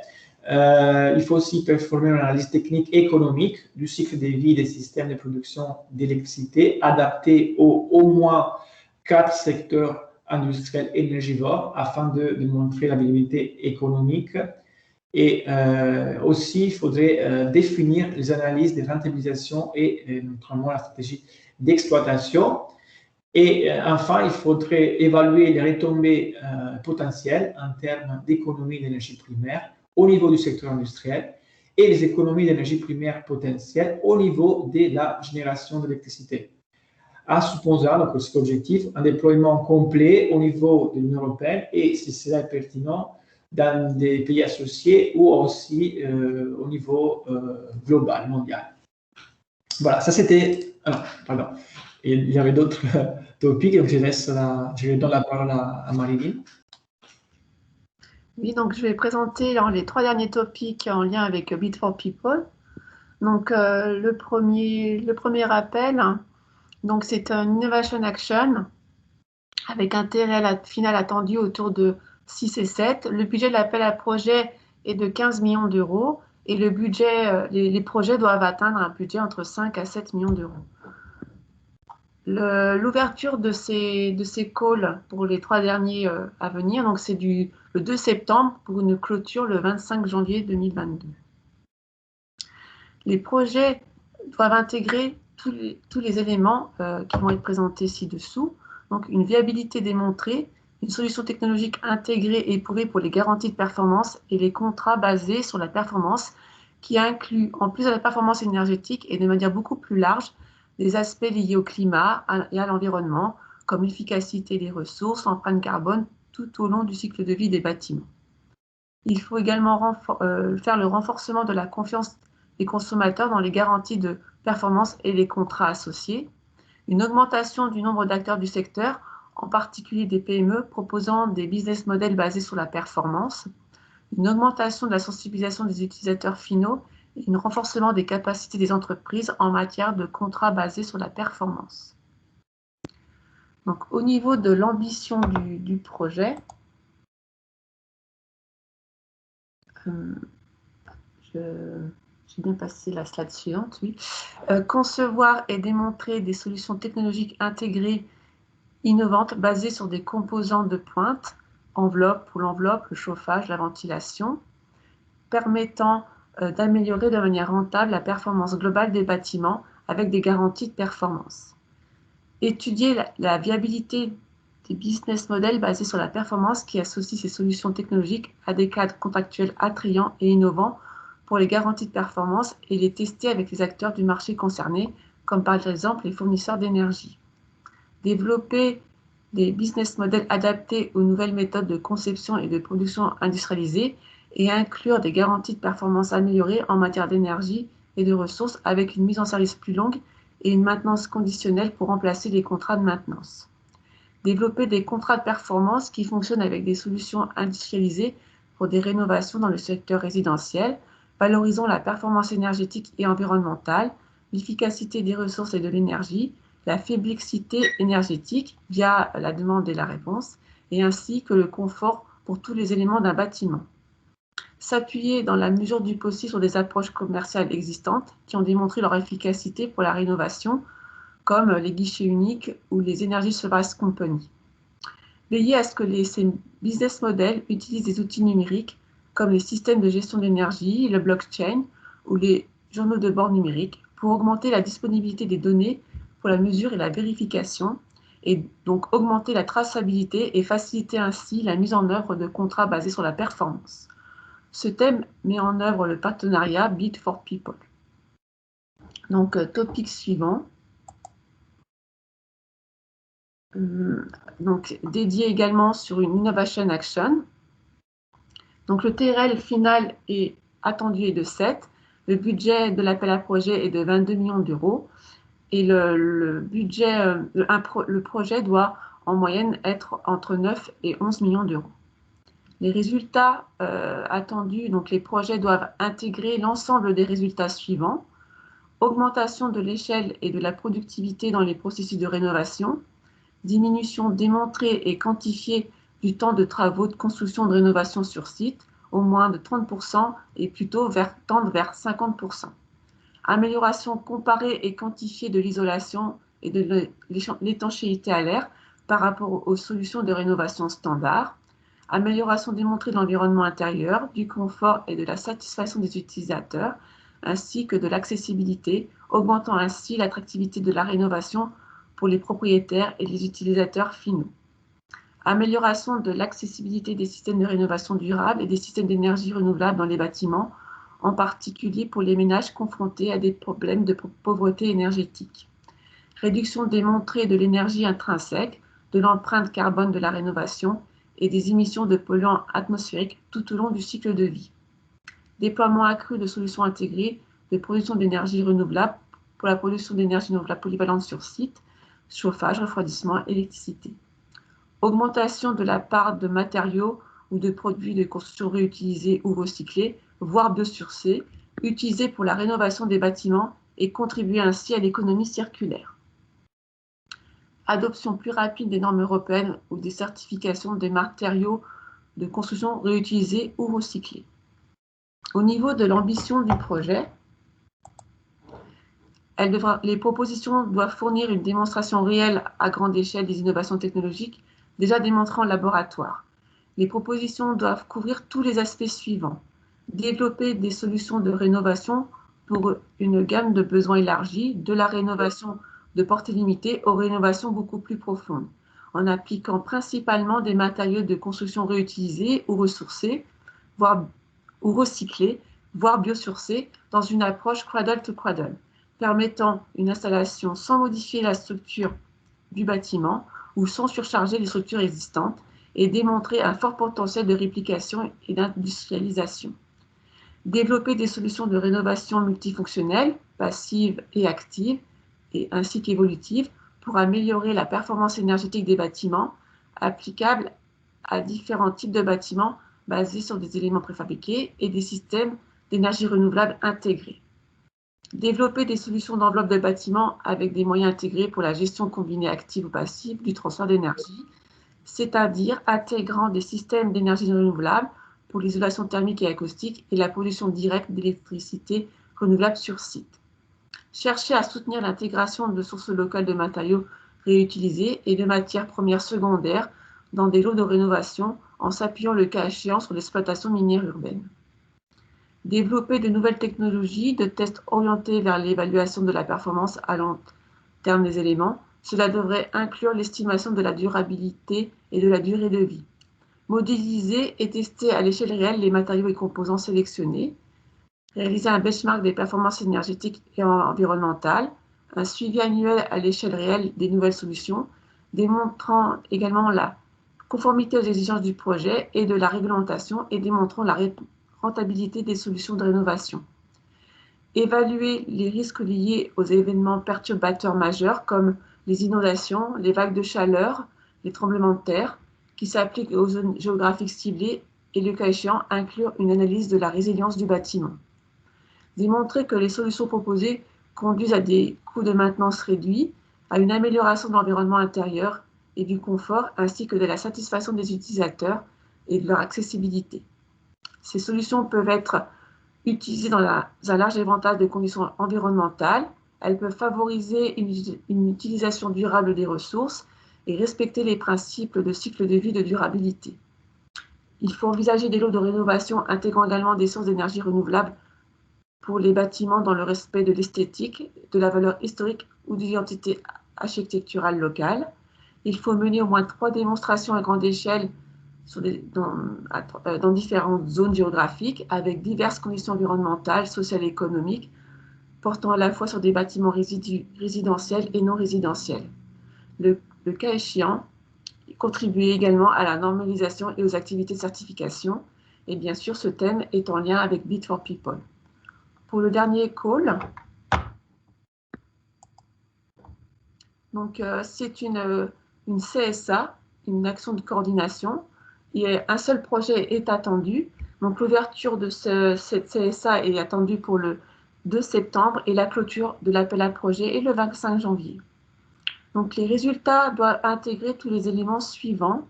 Il faut aussi performer une analyse technique et économique du cycle de vie des systèmes de production d'électricité adaptés aux au moins 4 secteurs industriels énergivores afin de démontrer la viabilité économique. Et aussi, il faudrait définir les analyses de rentabilisation et notamment la stratégie d'exploitation. Et enfin, il faudrait évaluer les retombées potentielles en termes d'économie d'énergie primaire au niveau du secteur industriel et les économies d'énergie primaire potentielles au niveau de la génération d'électricité. à Souponza, donc cet objectif, un déploiement complet au niveau de l'Union européenne et, si cela est pertinent, dans des pays associés ou aussi au niveau global, mondial. Voilà, ça c'était. Alors, pardon. Il y avait d'autres topics, donc je donne la parole à Marilyn. Oui, donc je vais présenter les 3 derniers topics en lien avec Bit for People. Donc le premier appel, donc c'est un Innovation Action avec un TRL final attendu autour de 6 et 7. Le budget de l'appel à projet est de 15 millions d'euros et le budget, les projets doivent atteindre un budget entre 5 à 7 millions d'euros. L'ouverture de ces calls pour les 3 derniers à venir, donc c'est le 2 septembre pour une clôture le 25 janvier 2022. Les projets doivent intégrer tous les éléments qui vont être présentés ci-dessous. Donc, une viabilité démontrée, une solution technologique intégrée et éprouvée pour les garanties de performance et les contrats basés sur la performance qui incluent, en plus de la performance énergétique et de manière beaucoup plus large, des aspects liés au climat et à l'environnement, comme l'efficacité des ressources, l'empreinte carbone, tout au long du cycle de vie des bâtiments. Il faut également faire le renforcement de la confiance des consommateurs dans les garanties de performance et les contrats associés, une augmentation du nombre d'acteurs du secteur, en particulier des PME proposant des business models basés sur la performance, une augmentation de la sensibilisation des utilisateurs finaux et un renforcement des capacités des entreprises en matière de contrats basés sur la performance. Donc, au niveau de l'ambition du projet, j'ai bien passé la slide suivante, oui. Concevoir et démontrer des solutions technologiques intégrées innovantes basées sur des composants de pointe, enveloppe pour l'enveloppe, le chauffage, la ventilation, permettant d'améliorer de manière rentable la performance globale des bâtiments avec des garanties de performance. Étudier la viabilité des business models basés sur la performance qui associent ces solutions technologiques à des cadres contractuels attrayants et innovants pour les garanties de performance et les tester avec les acteurs du marché concernés, comme par exemple les fournisseurs d'énergie. Développer des business models adaptés aux nouvelles méthodes de conception et de production industrialisées et inclure des garanties de performance améliorées en matière d'énergie et de ressources avec une mise en service plus longue et une maintenance conditionnelle pour remplacer les contrats de maintenance. Développer des contrats de performance qui fonctionnent avec des solutions industrialisées pour des rénovations dans le secteur résidentiel, valorisant la performance énergétique et environnementale, l'efficacité des ressources et de l'énergie, la fiabilité énergétique via la demande et la réponse, et ainsi que le confort pour tous les éléments d'un bâtiment. S'appuyer dans la mesure du possible sur des approches commerciales existantes qui ont démontré leur efficacité pour la rénovation, comme les guichets uniques ou les Energy Service Company. Veiller à ce que ces business models utilisent des outils numériques comme les systèmes de gestion de l'énergie, le blockchain ou les journaux de bord numériques pour augmenter la disponibilité des données pour la mesure et la vérification et donc augmenter la traçabilité et faciliter ainsi la mise en œuvre de contrats basés sur la performance. Ce thème met en œuvre le partenariat Bit for People. Donc, topic suivant. Donc, dédié également sur une Innovation Action. Donc, le TRL final est attendu est de 7. Le budget de l'appel à projet est de 22 millions d'euros. Et le projet doit en moyenne être entre 9 et 11 millions d'euros. Les résultats attendus, donc les projets doivent intégrer l'ensemble des résultats suivants. Augmentation de l'échelle et de la productivité dans les processus de rénovation, diminution démontrée et quantifiée du temps de travaux de construction de rénovation sur site, au moins de 30% et plutôt tendre vers 50%. Amélioration comparée et quantifiée de l'isolation et de l'étanchéité à l'air par rapport aux solutions de rénovation standard. Amélioration démontrée de l'environnement intérieur, du confort et de la satisfaction des utilisateurs, ainsi que de l'accessibilité, augmentant ainsi l'attractivité de la rénovation pour les propriétaires et les utilisateurs finaux. Amélioration de l'accessibilité des systèmes de rénovation durable et des systèmes d'énergie renouvelable dans les bâtiments, en particulier pour les ménages confrontés à des problèmes de pauvreté énergétique. réduction démontrée de l'énergie intrinsèque, de l'empreinte carbone de la rénovation et des émissions de polluants atmosphériques tout au long du cycle de vie. Déploiement accru de solutions intégrées de production d'énergie renouvelable pour la production d'énergie renouvelable polyvalente sur site, chauffage, refroidissement, électricité. Augmentation de la part de matériaux ou de produits de construction réutilisés ou recyclés, voire biosourcés, utilisés pour la rénovation des bâtiments et contribuer ainsi à l'économie circulaire. Adoption plus rapide des normes européennes ou des certifications des matériaux de construction réutilisés ou recyclés. Au niveau de l'ambition du projet, les propositions doivent fournir une démonstration réelle à grande échelle des innovations technologiques déjà démontrées en laboratoire. Les propositions doivent couvrir tous les aspects suivants. Développer des solutions de rénovation pour une gamme de besoins élargie, de la rénovation de portée limitée aux rénovations beaucoup plus profondes, en appliquant principalement des matériaux de construction réutilisés ou ressourcés, ou recyclés, voire biosourcés, dans une approche cradle to cradle, permettant une installation sans modifier la structure du bâtiment ou sans surcharger les structures existantes et démontrer un fort potentiel de réplication et d'industrialisation. Développer des solutions de rénovation multifonctionnelles, passives et actives, et ainsi qu'évolutives, pour améliorer la performance énergétique des bâtiments, applicables à différents types de bâtiments basés sur des éléments préfabriqués et des systèmes d'énergie renouvelable intégrés. Développer des solutions d'enveloppe de bâtiments avec des moyens intégrés pour la gestion combinée active ou passive du transfert d'énergie, c'est-à-dire intégrant des systèmes d'énergie renouvelable pour l'isolation thermique et acoustique et la production directe d'électricité renouvelable sur site. Chercher à soutenir l'intégration de sources locales de matériaux réutilisés et de matières premières secondaires dans des lots de rénovation en s'appuyant le cas échéant sur l'exploitation minière urbaine. Développer de nouvelles technologies de tests orientés vers l'évaluation de la performance à long terme des éléments. Cela devrait inclure l'estimation de la durabilité et de la durée de vie. Modéliser et tester à l'échelle réelle les matériaux et composants sélectionnés. Réaliser un benchmark des performances énergétiques et environnementales. Un suivi annuel à l'échelle réelle des nouvelles solutions, démontrant également la conformité aux exigences du projet et de la réglementation et démontrant la rentabilité des solutions de rénovation. Évaluer les risques liés aux événements perturbateurs majeurs comme les inondations, les vagues de chaleur, les tremblements de terre, qui s'appliquent aux zones géographiques ciblées et, le cas échéant, inclure une analyse de la résilience du bâtiment. Démontrer que les solutions proposées conduisent à des coûts de maintenance réduits, à une amélioration de l'environnement intérieur et du confort, ainsi que de la satisfaction des utilisateurs et de leur accessibilité. Ces solutions peuvent être utilisées dans un large éventail de conditions environnementales. Elles peuvent favoriser une utilisation durable des ressources et respecter les principes de cycle de vie de durabilité. Il faut envisager des lots de rénovation intégrant également des sources d'énergie renouvelables pour les bâtiments dans le respect de l'esthétique, de la valeur historique ou de l'identité architecturale locale. Il faut mener au moins 3 démonstrations à grande échelle dans différentes zones géographiques avec diverses conditions environnementales, sociales et économiques, portant à la fois sur des bâtiments résidentiels et non résidentiels. Le cas échéant, contribuer également à la normalisation et aux activités de certification. Et bien sûr, ce thème est en lien avec Bit for People. Pour le dernier call, donc c'est une CSA, une action de coordination. Et un seul projet est attendu. Donc l'ouverture de cette CSA est attendue pour le 2 septembre et la clôture de l'appel à projet est le 25 janvier. Donc les résultats doivent intégrer tous les éléments suivants.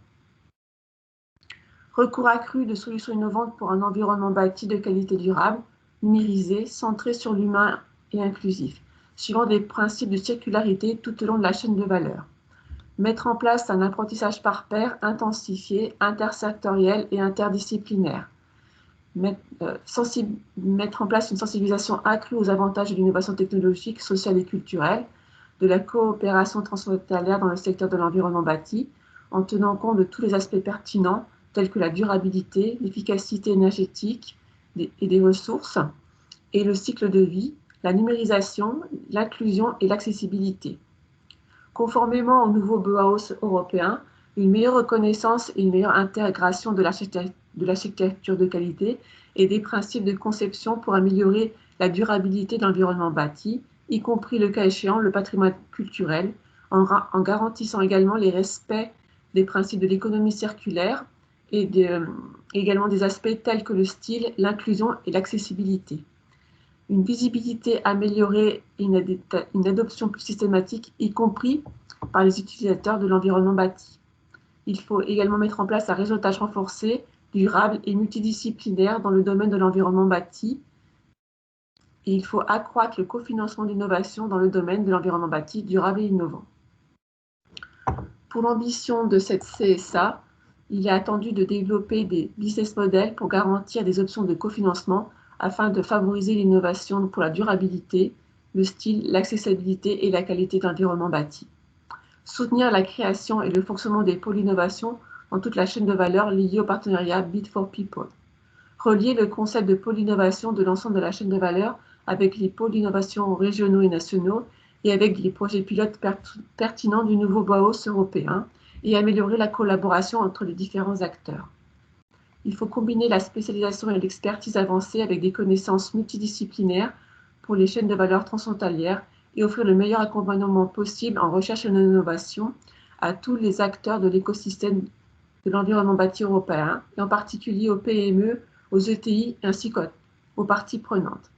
Recours accru de solutions innovantes pour un environnement bâti de qualité durable, numérisé, centré sur l'humain et inclusif, suivant des principes de circularité tout au long de la chaîne de valeur. Mettre en place un apprentissage par pair intensifié, intersectoriel et interdisciplinaire. Mettre en place une sensibilisation accrue aux avantages de l'innovation technologique, sociale et culturelle, de la coopération transfrontalière dans le secteur de l'environnement bâti, en tenant compte de tous les aspects pertinents tels que la durabilité, l'efficacité énergétique et des ressources, et le cycle de vie, la numérisation, l'inclusion et l'accessibilité. Conformément au nouveau Bauhaus européen, une meilleure reconnaissance et une meilleure intégration de l'architecture de qualité et des principes de conception pour améliorer la durabilité de l'environnement bâti, y compris le cas échéant le patrimoine culturel, en garantissant également les respects des principes de l'économie circulaire et également des aspects tels que le style, l'inclusion et l'accessibilité. Une visibilité améliorée et une adoption plus systématique, y compris par les utilisateurs de l'environnement bâti. Il faut également mettre en place un réseautage renforcé, durable et multidisciplinaire dans le domaine de l'environnement bâti. Et il faut accroître le cofinancement d'innovation dans le domaine de l'environnement bâti durable et innovant. Pour l'ambition de cette CSA, il est attendu de développer des business models pour garantir des options de cofinancement afin de favoriser l'innovation pour la durabilité, le style, l'accessibilité et la qualité de l'environnement bâti. Soutenir la création et le fonctionnement des pôles d'innovation dans toute la chaîne de valeur liée au partenariat Bit for People. Relier le concept de pôle d'innovation de l'ensemble de la chaîne de valeur avec les pôles d'innovation régionaux et nationaux et avec les projets pilotes pertinents du nouveau Bauhaus européen et améliorer la collaboration entre les différents acteurs. Il faut combiner la spécialisation et l'expertise avancée avec des connaissances multidisciplinaires pour les chaînes de valeur transfrontalières et offrir le meilleur accompagnement possible en recherche et en innovation à tous les acteurs de l'écosystème de l'environnement bâti européen, et en particulier aux PME, aux ETI ainsi qu'aux parties prenantes.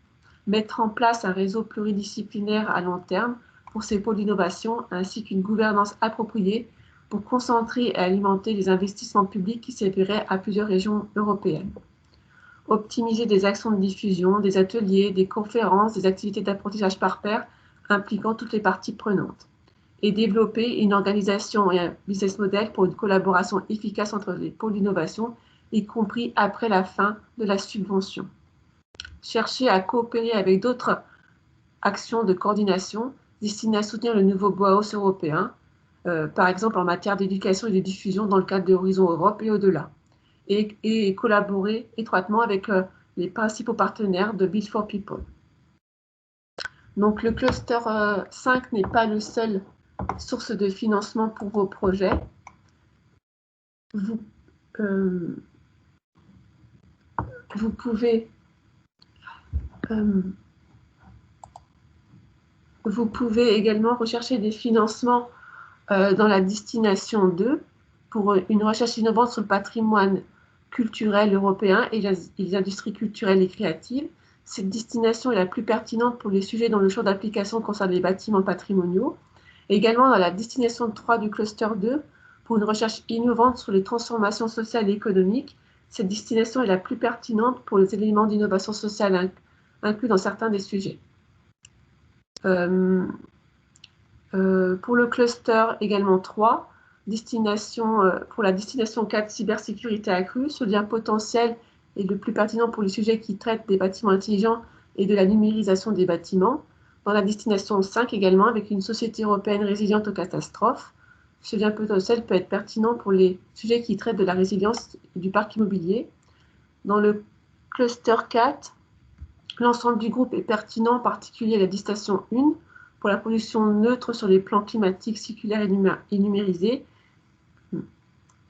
Mettre en place un réseau pluridisciplinaire à long terme pour ces pôles d'innovation ainsi qu'une gouvernance appropriée pour concentrer et alimenter les investissements publics qui serviraient à plusieurs régions européennes. Optimiser des actions de diffusion, des ateliers, des conférences, des activités d'apprentissage par pair impliquant toutes les parties prenantes. Et développer une organisation et un business model pour une collaboration efficace entre les pôles d'innovation, y compris après la fin de la subvention. Chercher à coopérer avec d'autres actions de coordination destinées à soutenir le nouveau Bauhaus européen, par exemple en matière d'éducation et de diffusion dans le cadre de Horizon Europe et au-delà, et collaborer étroitement avec les principaux partenaires de Build for People. Donc le cluster 5 n'est pas le seul source de financement pour vos projets. Vous pouvez également rechercher des financements dans la destination 2 pour une recherche innovante sur le patrimoine culturel européen et les industries culturelles et créatives. Cette destination est la plus pertinente pour les sujets dont le champ d'application concerne les bâtiments patrimoniaux. Et également dans la destination 3 du cluster 2 pour une recherche innovante sur les transformations sociales et économiques. Cette destination est la plus pertinente pour les éléments d'innovation sociale inclus dans certains des sujets. Pour le cluster également 3, pour la destination 4, cybersécurité accrue, ce lien potentiel est le plus pertinent pour les sujets qui traitent des bâtiments intelligents et de la numérisation des bâtiments. Dans la destination 5 également, avec une société européenne résiliente aux catastrophes, ce lien potentiel peut être pertinent pour les sujets qui traitent de la résilience du parc immobilier. Dans le cluster 4, l'ensemble du groupe est pertinent, en particulier la destination 1, pour la production neutre sur les plans climatiques, circulaires et numérisés.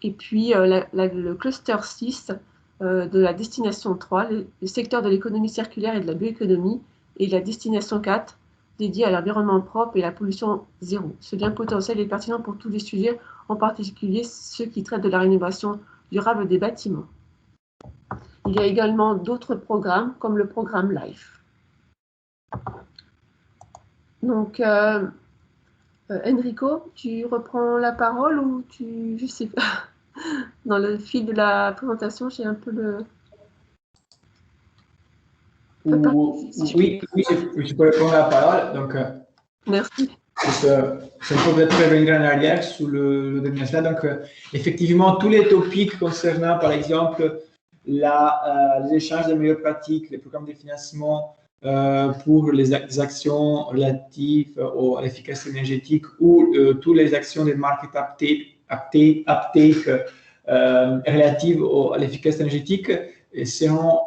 Et puis le cluster 6 de la destination 3, le secteur de l'économie circulaire et de la bioéconomie, et la destination 4, dédiée à l'environnement propre et la pollution zéro. Ce lien potentiel est pertinent pour tous les sujets, en particulier ceux qui traitent de la rénovation durable des bâtiments. Il y a également d'autres programmes, comme le programme LIFE. Donc, Enrico, tu reprends la parole ou je sais pas, dans le fil de la présentation, j'ai un peu le... Oui, je peux répondre la parole. Donc, merci. Je peux peut-être revenir en arrière sur le dernier slide. Donc, effectivement, tous les topics concernant, par exemple, les échanges de meilleures pratiques, les programmes de financement pour les actions relatives à l'efficacité énergétique ou toutes les actions de market uptake relatives à l'efficacité énergétique seront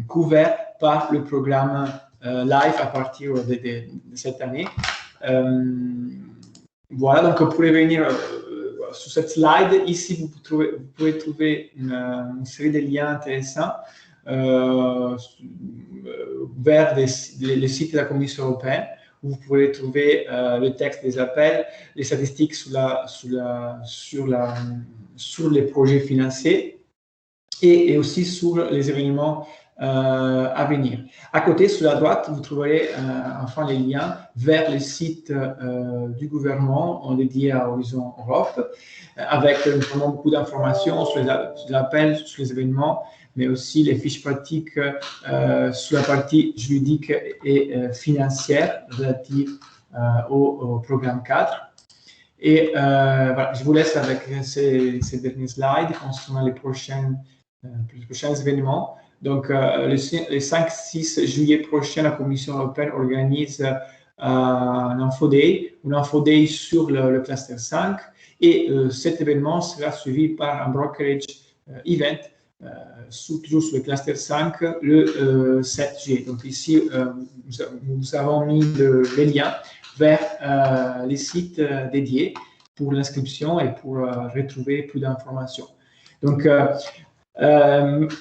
couverts par le programme LIFE à partir de cette année. Voilà, donc vous pouvez venir sur cette slide. Ici, vous pouvez trouver une série de liens intéressants vers les sites de la Commission européenne, où vous pourrez trouver le texte des appels, les statistiques sur les projets financés et aussi sur les événements à venir. À côté, sur la droite, vous trouverez enfin les liens vers les sites du gouvernement dédiés à Horizon Europe, avec vraiment beaucoup d'informations sur les appels, sur les événements, mais aussi les fiches pratiques sur la partie juridique et financière relative au programme 4. Et voilà, je vous laisse avec ces derniers slides concernant les prochains événements. Donc, le 5-6 juillet prochain, la Commission européenne organise un Info Day sur le cluster 5. Et cet événement sera suivi par un brokerage event, toujours sur le cluster 5, le 7 juillet. Donc, ici, nous avons mis les liens vers les sites dédiés pour l'inscription et pour retrouver plus d'informations. Donc,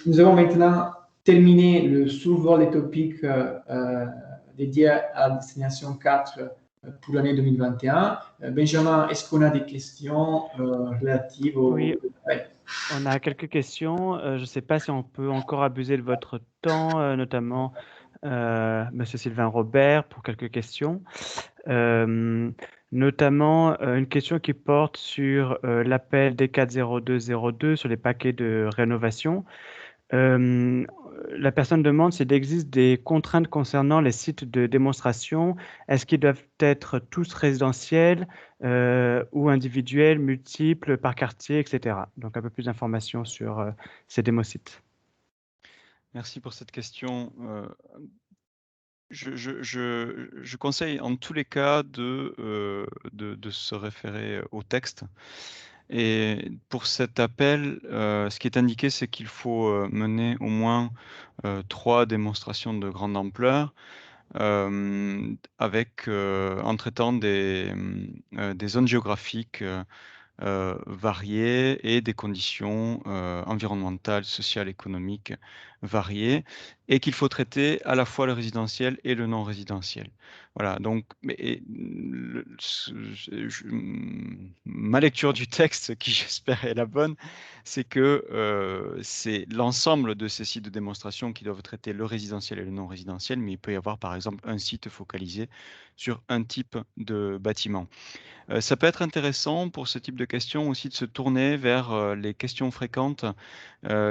nous avons maintenant terminé le survol des topics dédiés à la destination 4 pour l'année 2021. Benjamin, est-ce qu'on a des questions relatives au... Oui, on a quelques questions. Je ne sais pas si on peut encore abuser de votre temps, notamment Monsieur Sylvain Robert pour quelques questions. Notamment une question qui porte sur l'appel des 40202 sur les paquets de rénovation. La personne demande s'il existe des contraintes concernant les sites de démonstration. Est-ce qu'ils doivent être tous résidentiels ou individuels, multiples, par quartier, etc. Donc un peu plus d'informations sur ces démosites. Merci pour cette question. Je conseille en tous les cas de se référer au texte. Et pour cet appel, ce qui est indiqué, c'est qu'il faut mener au moins 3 démonstrations de grande ampleur, en traitant des zones géographiques variées et des conditions environnementales, sociales, économiques variées, et qu'il faut traiter à la fois le résidentiel et le non résidentiel. Voilà, donc ma lecture du texte, qui j'espère est la bonne, c'est que c'est l'ensemble de ces sites de démonstration qui doivent traiter le résidentiel et le non résidentiel, mais il peut y avoir par exemple un site focalisé sur un type de bâtiment. Ça peut être intéressant pour ce type de questions aussi de se tourner vers les questions fréquentes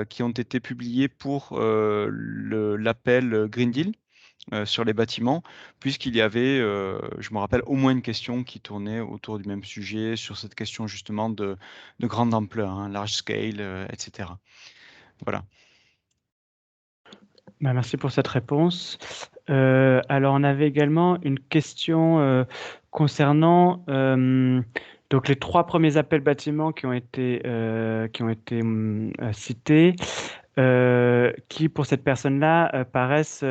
qui ont été publiées pour l'appel Green Deal sur les bâtiments, puisqu'il y avait, je me rappelle, au moins une question qui tournait autour du même sujet, sur cette question justement de grande ampleur, hein, large scale, etc. Voilà. Merci pour cette réponse. Alors, on avait également une question concernant donc les 3 premiers appels bâtiments qui ont été cités, qui pour cette personne-là paraissent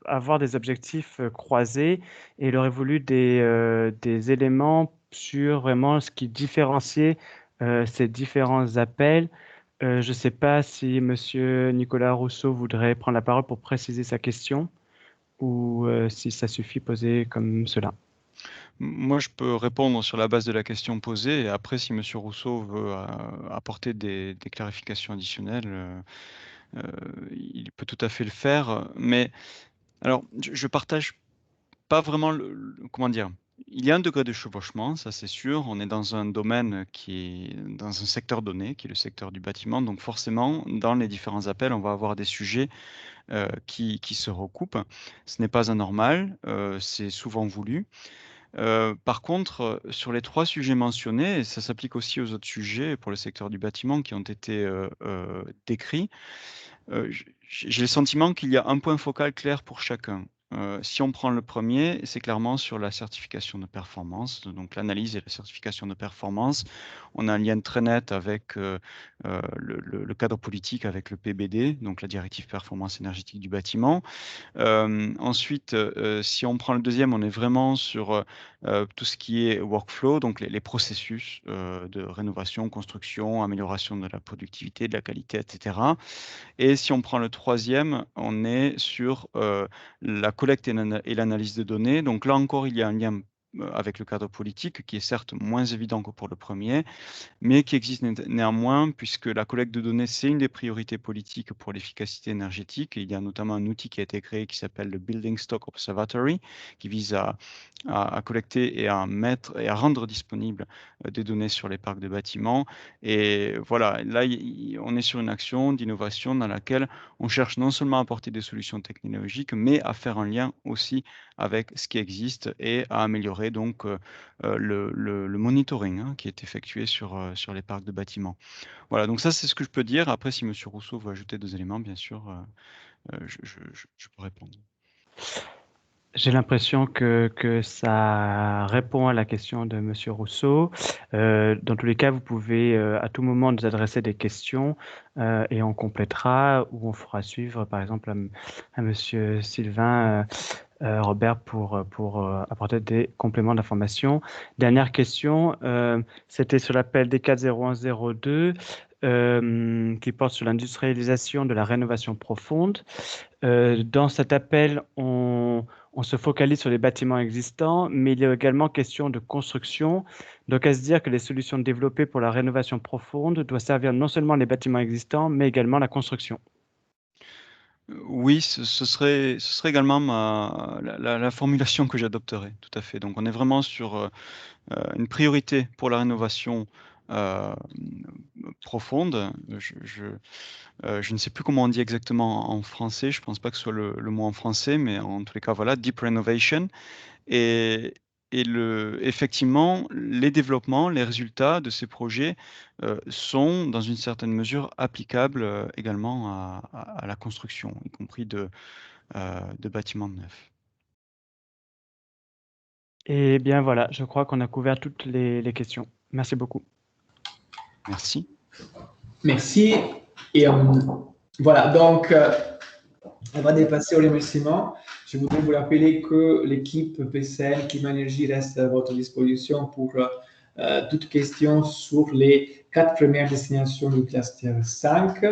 avoir des objectifs croisés, et il aurait voulu des éléments sur vraiment ce qui différenciait ces différents appels. Je ne sais pas si Monsieur Nicolas Rousseau voudrait prendre la parole pour préciser sa question, ou si ça suffit poser comme cela. Moi, je peux répondre sur la base de la question posée, et après, si Monsieur Rousseau veut apporter des clarifications additionnelles, il peut tout à fait le faire. Mais alors, je partage pas vraiment comment dire? Il y a un degré de chevauchement, ça c'est sûr. On est dans un domaine qui est dans un secteur donné, qui est le secteur du bâtiment. Donc forcément, dans les différents appels, on va avoir des sujets qui se recoupent. Ce n'est pas anormal, c'est souvent voulu. Par contre, sur les 3 sujets mentionnés, et ça s'applique aussi aux autres sujets pour le secteur du bâtiment qui ont été décrits, j'ai le sentiment qu'il y a un point focal clair pour chacun. Si on prend le premier, c'est clairement sur la certification de performance, donc l'analyse et la certification de performance. On a un lien très net avec le cadre politique, avec le PBD, donc la directive performance énergétique du bâtiment. Ensuite, si on prend le deuxième, on est vraiment sur tout ce qui est workflow, donc les processus de rénovation, construction, amélioration de la productivité, de la qualité, etc. Et si on prend le troisième, on est sur la collecte et l'analyse de données. Donc là encore, il y a un lien avec le cadre politique qui est certes moins évident que pour le premier, mais qui existe néanmoins, puisque la collecte de données, c'est une des priorités politiques pour l'efficacité énergétique. Et il y a notamment un outil qui a été créé qui s'appelle le Building Stock Observatory, qui vise à collecter et à mettre et à rendre disponibles des données sur les parcs de bâtiments. Et voilà, là, on est sur une action d'innovation dans laquelle on cherche non seulement à apporter des solutions technologiques, mais à faire un lien aussi avec ce qui existe et à améliorer donc le monitoring hein, qui est effectué sur les parcs de bâtiments. Voilà, donc ça, c'est ce que je peux dire. Après, si M. Rousseau veut ajouter des éléments, bien sûr, je peux répondre. J'ai l'impression que ça répond à la question de M. Rousseau. Dans tous les cas, vous pouvez à tout moment nous adresser des questions et on complétera ou on fera suivre, par exemple, à M. Sylvain Robert pour apporter des compléments d'information. Dernière question, c'était sur l'appel D4 0102 qui porte sur l'industrialisation de la rénovation profonde. Dans cet appel, on se focalise sur les bâtiments existants, mais il y a également question de construction. Donc, à se dire que les solutions développées pour la rénovation profonde doivent servir non seulement les bâtiments existants, mais également la construction. Oui, ce serait également la formulation que j'adopterais, tout à fait. Donc, on est vraiment sur une priorité pour la rénovation profonde. Je ne sais plus comment on dit exactement en français, je ne pense pas que ce soit le mot en français, mais en tous les cas, voilà, deep renovation. Et effectivement, les développements, les résultats de ces projets sont, dans une certaine mesure, applicables également à la construction, y compris de bâtiments neufs. Eh bien voilà, je crois qu'on a couvert toutes les questions. Merci beaucoup. Merci. Merci. Et voilà, donc avant de passer aux remerciements, je voudrais vous rappeler que l'équipe PCN Climat Énergie reste à votre disposition pour toute question sur les 4 premières destinations du cluster 5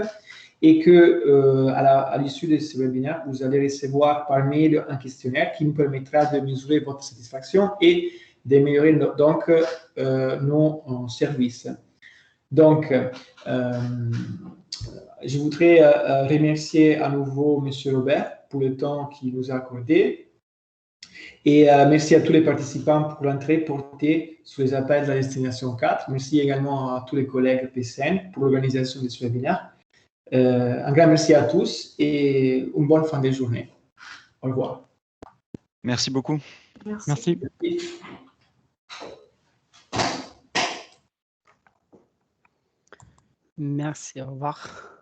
et que à l'issue de ce webinaire, vous allez recevoir par mail un questionnaire qui nous permettra de mesurer votre satisfaction et d'améliorer donc nos services. Donc, je voudrais remercier à nouveau M. Robert pour le temps qu'il nous a accordé. Et merci à tous les participants pour l'entrée portée sur les appels de la destination 4. Merci également à tous les collègues PCN pour l'organisation de ce webinaire. Un grand merci à tous et une bonne fin de journée. Au revoir. Merci beaucoup. Merci. Merci, au revoir.